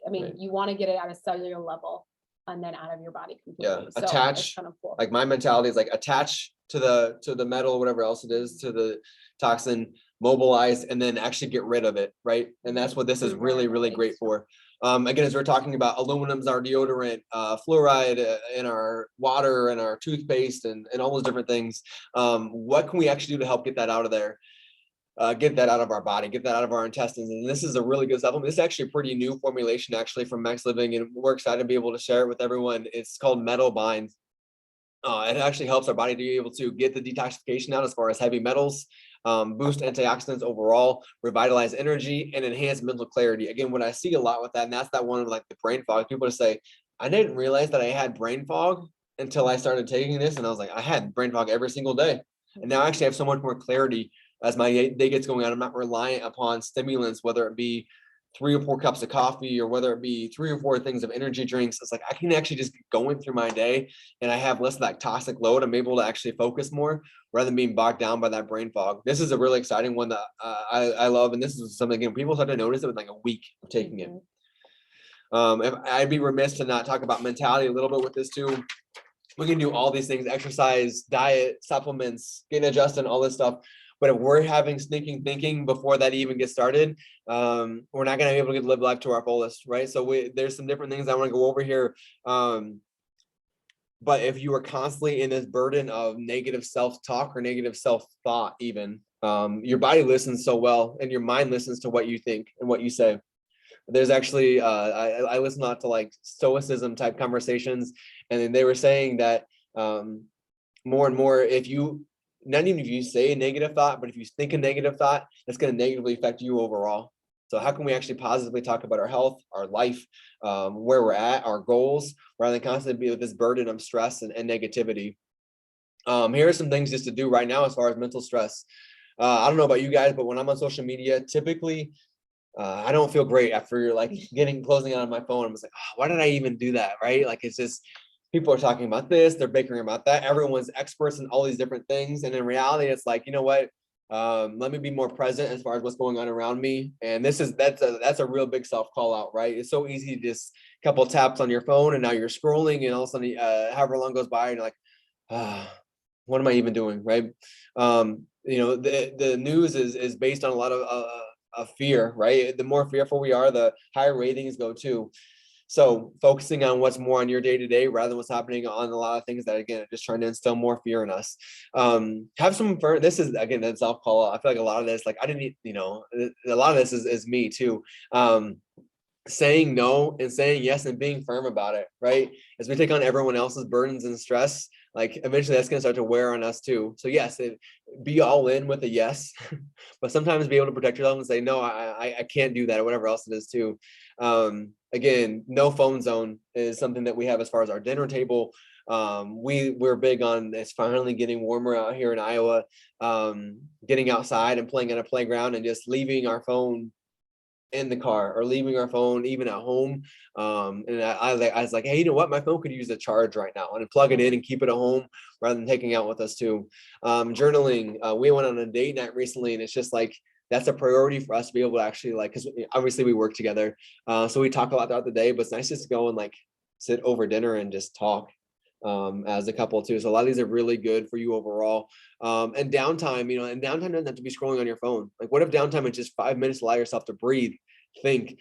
I mean, Right. you want to get it at a cellular level and then out of your body completely. So attach, it's kind of cool. like my mentality is like attach to the metal, whatever else it is, to the toxin, mobilize, and then actually get rid of it, right? And that's what this is really, really great for. Again, as we're talking about, aluminum's our deodorant, fluoride in our water and our toothpaste and all those different things. What can we actually do to help get that out of there? Get that out of our body, get that out of our intestines. And this is a really good supplement. This is actually a pretty new formulation actually from Max Living, and we're excited to be able to share it with everyone. It's called Metal Bind. It actually helps our body to be able to get the detoxification out as far as heavy metals, boost antioxidants overall, revitalize energy, and enhance mental clarity. Again, what I see a lot with that, and that's that one of like the brain fog. People just say, I didn't realize that I had brain fog until I started taking this. And I was like, I had brain fog every single day. And now I actually have so much more clarity as my day gets going on. I'm not reliant upon stimulants, whether it be 3 or 4 cups of coffee or whether it be 3 or 4 things of energy drinks. It's like I can actually just get going through my day and I have less of that toxic load. I'm able to actually focus more rather than being bogged down by that brain fog. This is a really exciting one that I love. And this is something, again, people start to notice it with like a week of taking it. If I'd be remiss to not talk about mentality a little bit with this too. We can do all these things: exercise, diet, supplements, getting adjusted, all this stuff. But if we're having sneaking thinking before that even gets started, we're not going to be able to live life to our fullest, right? So there's some different things I want to go over here. But if you are constantly in this burden of negative self-talk or negative self-thought, even, your body listens so well and your mind listens to what you think and what you say. There's actually, I listen a lot to like stoicism type conversations, and then they were saying that more and more, if you, not even if you say a negative thought, but if you think a negative thought, that's going to negatively affect you overall. So how can we actually positively talk about our health, our life, where we're at, our goals, rather than constantly be with this burden of stress and negativity? Here are some things just to do right now as far as mental stress. I don't know about you guys, but when I'm on social media, typically, I don't feel great after like closing out on my phone. I'm just like, oh, why did I even do that? Right? Like, it's just, people are talking about this, they're bickering about that. Everyone's experts in all these different things. And in reality, it's like, you know what? Let me be more present as far as what's going on around me. And that's a real big self call out, right? It's so easy to just a couple taps on your phone and now you're scrolling and all of a sudden, however long goes by and you're like, what am I even doing? Right? The news is based on a lot of fear, right? The more fearful we are, the higher ratings go too. So focusing on what's more on your day-to-day rather than what's happening on a lot of things that, again, are just trying to instill more fear in us. Have some fun. This is, again, that self-call. I feel like a lot of this, like, I didn't, a lot of this is me too. Saying no and saying yes and being firm about it, right? As we take on everyone else's burdens and stress, like eventually that's going to start to wear on us too. So yes, be all in with a yes, but sometimes be able to protect yourself and say, no, I can't do that, or whatever else it is too. Again, no phone zone is something that we have as far as our dinner table. We're big on, it's finally getting warmer out here in Iowa, getting outside and playing on a playground and just leaving our phone in the car or leaving our phone even at home. And I was like, hey, you know what? My phone could use a charge right now, and plug it in and keep it at home rather than taking out with us too. Journaling. We went on a date night recently, and it's just like, that's a priority for us to be able to actually, like, because obviously we work together. So we talk a lot throughout the day, but it's nice just to go and like sit over dinner and just talk as a couple too. So a lot of these are really good for you overall. And downtime, and downtime doesn't have to be scrolling on your phone. Like, what if downtime is just 5 minutes to allow yourself to breathe, think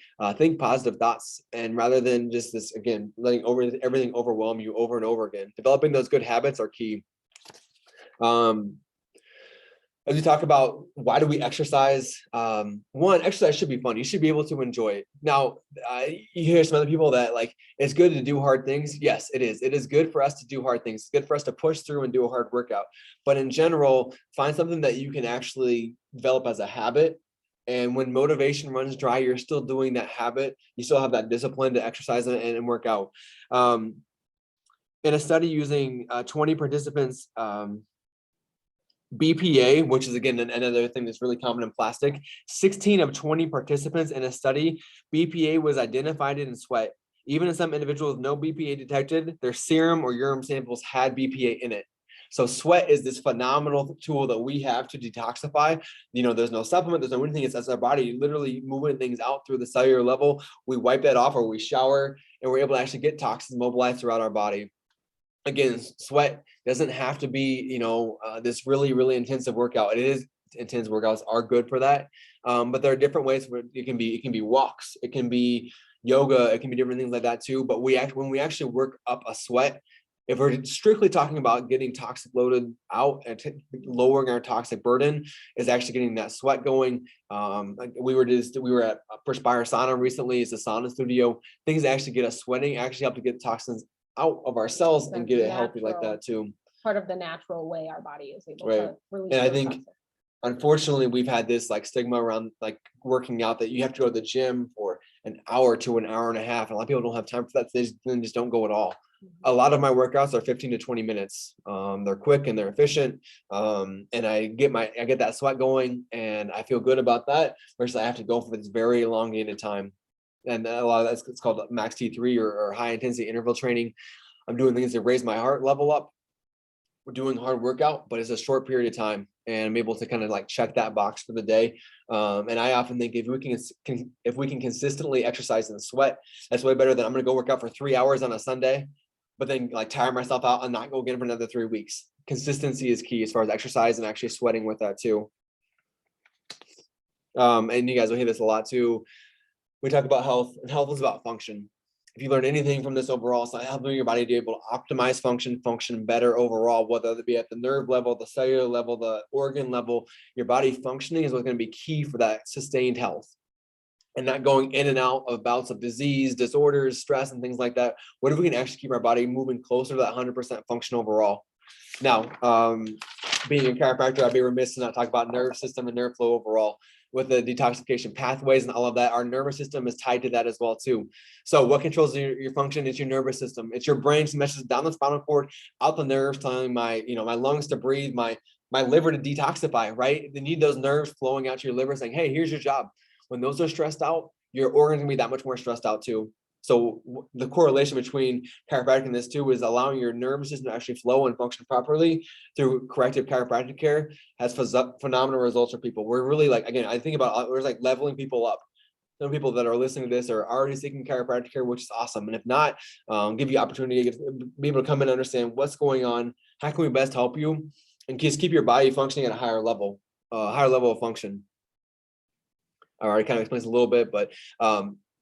positive thoughts, and rather than just this, again, letting everything overwhelm you over and over again. Developing those good habits are key. As we talk about why do we exercise, one, exercise should be fun. You should be able to enjoy it. Now, you hear some other people that like, it's good to do hard things. Yes, it is. It is good for us to do hard things. It's good for us to push through and do a hard workout. But in general, find something that you can actually develop as a habit. And when motivation runs dry, you're still doing that habit. You still have that discipline to exercise and work out. In a study using 20 participants, BPA, which is again another thing that's really common in plastic, 16 of 20 participants in a study, BPA was identified in sweat. Even in some individuals with no BPA detected, their serum or urine samples had BPA in it. So sweat is this phenomenal tool that we have to detoxify. There's no supplement, there's no anything. It's our body literally moving things out through the cellular level. We wipe that off or we shower, and we're able to actually get toxins mobilized throughout our body. Again, sweat doesn't have to be, this really, really intensive workout. It is intense. Workouts are good for that. But there are different ways where it can be walks, it can be yoga, it can be different things like that too. But when we actually work up a sweat, if we're strictly talking about getting toxic loaded out and lowering our toxic burden, is actually getting that sweat going. We were at Perspire Sauna recently. It's a sauna studio. Things that actually get us sweating actually help to get toxins out of our cells and get it healthy like that too. Part of the natural way our body is able Right. to release. And I those think, toxins. unfortunately, we've had this like stigma around like working out, that you have to go to the gym for an hour to an hour and a half. And a lot of people don't have time for that. They just don't go at all. A lot of my workouts are 15 to 20 minutes. They're quick and they're efficient. And I get that sweat going and I feel good about that, versus I have to go for this very elongated time. And a lot of that's, it's called max T3 or high intensity interval training. I'm doing things to raise my heart level up. We're doing hard workout, but it's a short period of time, and I'm able to kind of like check that box for the day. And I often think if we can consistently exercise and sweat, that's way better than I'm going to go work out for 3 hours on a Sunday, but then like tire myself out and not go again for another 3 weeks. Consistency is key as far as exercise and actually sweating with that too. And you guys will hear this a lot too. We talk about health, and health is about function. If you learn anything from this overall, it's not helping your body to be able to optimize function better overall, whether it be at the nerve level, the cellular level, the organ level. Your body functioning is what's going to be key for that sustained health, and not going in and out of bouts of disease, disorders, stress, and things like that. What if we can actually keep our body moving closer to that 100% function overall? Now, being a chiropractor, I'd be remiss to not talk about nerve system and nerve flow overall. With the detoxification pathways and all of that, our nervous system is tied to that as well too. So what controls your function? It's your nervous system. It's your brain's messages down the spinal cord, out the nerves, telling my lungs to breathe, my liver to detoxify, right? They need those nerves flowing out to your liver saying, hey, here's your job. When those are stressed out, your organs can be that much more stressed out too. So the correlation between chiropractic and this too is allowing your nervous system to actually flow and function properly through corrective chiropractic care has phenomenal results for people. We're really like, again, I think about, we're like leveling people up. Some people that are listening to this are already seeking chiropractic care, which is awesome. And if not, give you opportunity to be able to come and understand what's going on, how can we best help you, and just keep your body functioning at a higher level of function. I already kind of explained this a little bit, but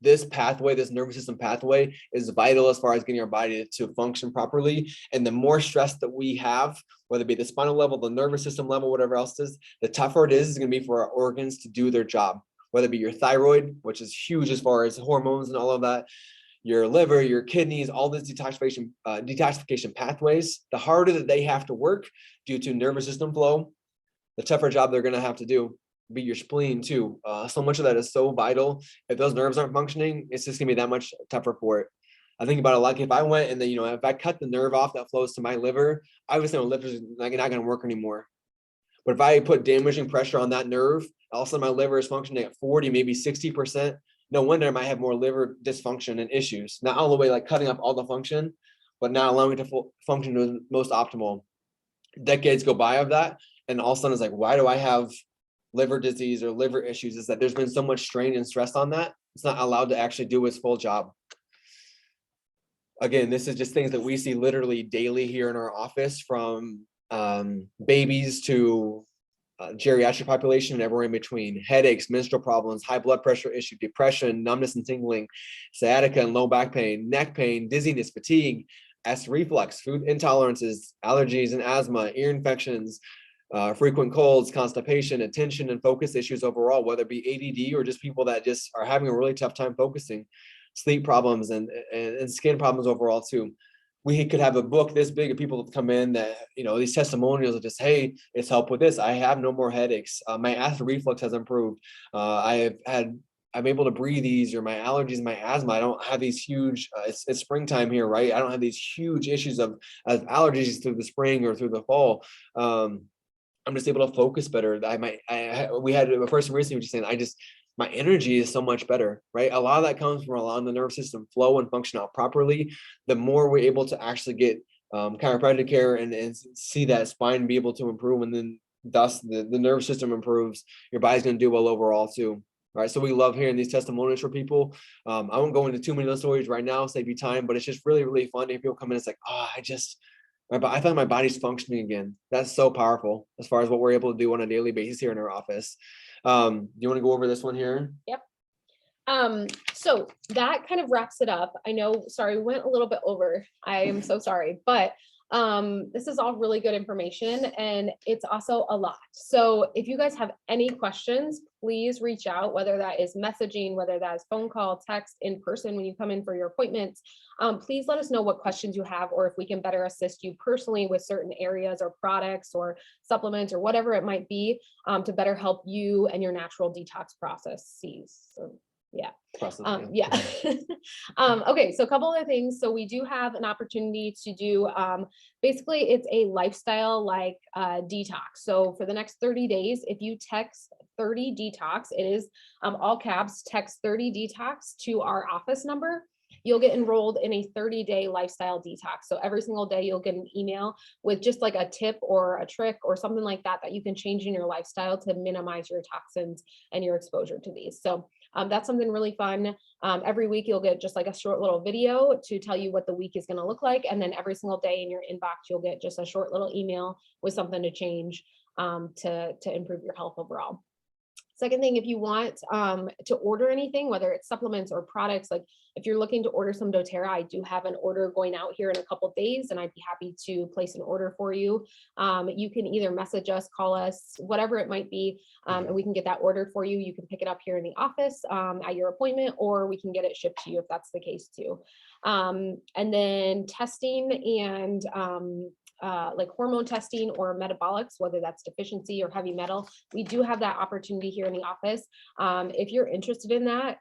this pathway, this nervous system pathway, is vital as far as getting our body to function properly. And the more stress that we have, whether it be the spinal level, the nervous system level, whatever else it is, the tougher it is going to be for our organs to do their job. Whether it be your thyroid, which is huge as far as hormones and all of that, your liver, your kidneys, all these detoxification pathways, the harder that they have to work due to nervous system flow, the tougher job they're going to have to do. Be your spleen too. So much of that is so vital. If those nerves aren't functioning, it's just gonna be that much tougher for it. I think about it like if I went and then, if I cut the nerve off that flows to my liver, obviously my liver is not gonna work anymore. But if I put damaging pressure on that nerve, all of a sudden my liver is functioning at 40, maybe 60%. No wonder I might have more liver dysfunction and issues. Not all the way like cutting up all the function, but not allowing it to function to the most optimal. Decades go by of that, and all of a sudden it's like, why do I have liver disease or liver issues? Is that there's been so much strain and stress on that, it's not allowed to actually do its full job. Again, this is just things that we see literally daily here in our office, from babies to geriatric population and everywhere in between. Headaches, menstrual problems, high blood pressure issue, depression, numbness and tingling, sciatica and low back pain, neck pain, dizziness, fatigue, acid reflux, food intolerances, allergies and asthma, ear infections, frequent colds, constipation, attention and focus issues overall, whether it be ADD or just people that just are having a really tough time focusing, sleep problems and skin problems overall too. We could have a book this big of people that come in that, these testimonials of just, hey, it's helped with this. I have no more headaches. My acid reflux has improved. I'm able to breathe easier. My allergies, my asthma, I don't have these huge, it's springtime here, right? I don't have these huge issues of allergies through the spring or through the fall. I'm just able to focus better. We had a person recently just saying, my energy is so much better, right? A lot of that comes from allowing the nervous system flow and function out properly. The more we're able to actually get chiropractic care and see that spine be able to improve, and then thus the nervous system improves, your body's going to do well overall too. Right. So we love hearing these testimonials for people. I won't go into too many of those stories right now, save you time, but it's just really, really fun if people come in. It's like, oh, I thought my body's functioning again. That's so powerful as far as what we're able to do on a daily basis here in our office. Do you want to go over this one here? Yep. So that kind of wraps it up. I know, sorry, we went a little bit over. I am so sorry, but this is all really good information and it's also a lot. So if you guys have any questions, please reach out, whether that is messaging, whether that is phone call, text, in person when you come in for your appointments. Please let us know what questions you have, or if we can better assist you personally with certain areas or products or supplements or whatever it might be, to better help you and your natural detox processes. So, yeah. Yeah. Okay. So a couple other things. So we do have an opportunity to do, basically it's a lifestyle like detox. So for the next 30 days, if you text 30 detox, it is all caps, text 30 detox to our office number, you'll get enrolled in a 30-day lifestyle detox. So every single day you'll get an email with just like a tip or a trick or something like that, that you can change in your lifestyle to minimize your toxins and your exposure to these. So that's something really fun. Every week you'll get just like a short little video to tell you what the week is going to look like. And then every single day in your inbox, you'll get just a short little email with something to change to improve your health overall. Second thing, if you want to order anything, whether it's supplements or products, like if you're looking to order some doTERRA, I do have an order going out here in a couple of days, and I'd be happy to place an order for you. You can either message us, call us, whatever it might be, and we can get that ordered for you. You can pick it up here in the office at your appointment, or we can get it shipped to you if that's the case too. And then testing and like hormone testing or metabolics, whether that's deficiency or heavy metal, we do have that opportunity here in the office. If you're interested in that,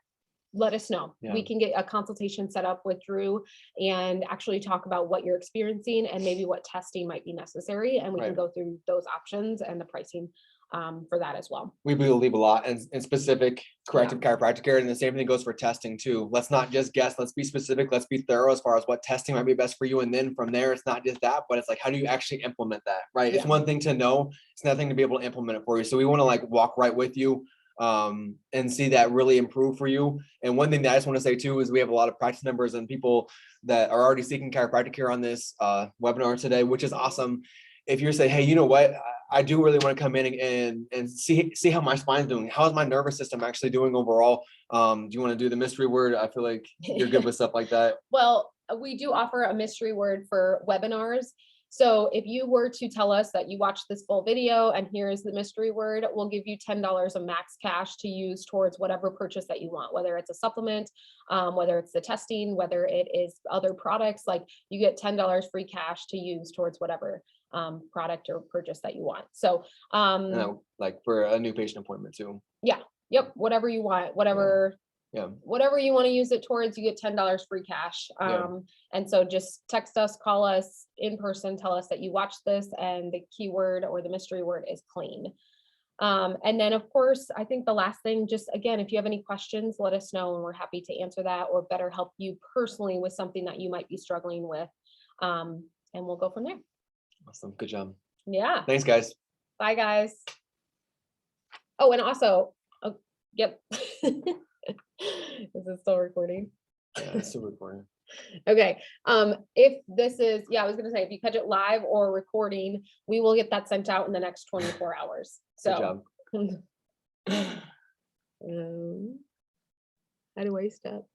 let us know. Yeah. We can get a consultation set up with Drew and actually talk about what you're experiencing and maybe what testing might be necessary. And we can go through those options and the pricing for that as well. We believe a lot in specific corrective chiropractic care, and the same thing goes for testing too. Let's not just guess, let's be specific, let's be thorough as far as what testing might be best for you. And then from there, it's not just that, but it's like, how do you actually implement that, right? It's one thing to know, it's another thing to be able to implement it for you. So we want to like walk right with you and see that really improve for you. And one thing that I just want to say too, is we have a lot of practice members and people that are already seeking chiropractic care on this webinar today, which is awesome. If you're saying, hey, you know what, I do really want to come in and see how my spine's doing. How is my nervous system actually doing overall? Do you want to do the mystery word? I feel like you're good with stuff like that. Well, we do offer a mystery word for webinars. So if you were to tell us that you watched this full video and here's the mystery word, we'll give you $10 of max cash to use towards whatever purchase that you want, whether it's a supplement, whether it's the testing, whether it is other products, like you get $10 free cash to use towards whatever product or purchase that you want. So like for a new patient appointment too. Yeah. Yep. Whatever you want, whatever you want to use it towards, you get $10 free cash. And so just text us, call us in person, tell us that you watched this, and the keyword or the mystery word is clean. And then of course, I think the last thing, just again, if you have any questions, let us know and we're happy to answer that or better help you personally with something that you might be struggling with. And we'll go from there. Awesome. Good job. Yeah. Thanks, guys. Bye, guys. Oh, and also, yep. Is it still recording? Yeah, it's still recording. Okay. If this is, I was going to say, if you catch it live or recording, we will get that sent out in the next 24 hours. So, Good job. how do I stop?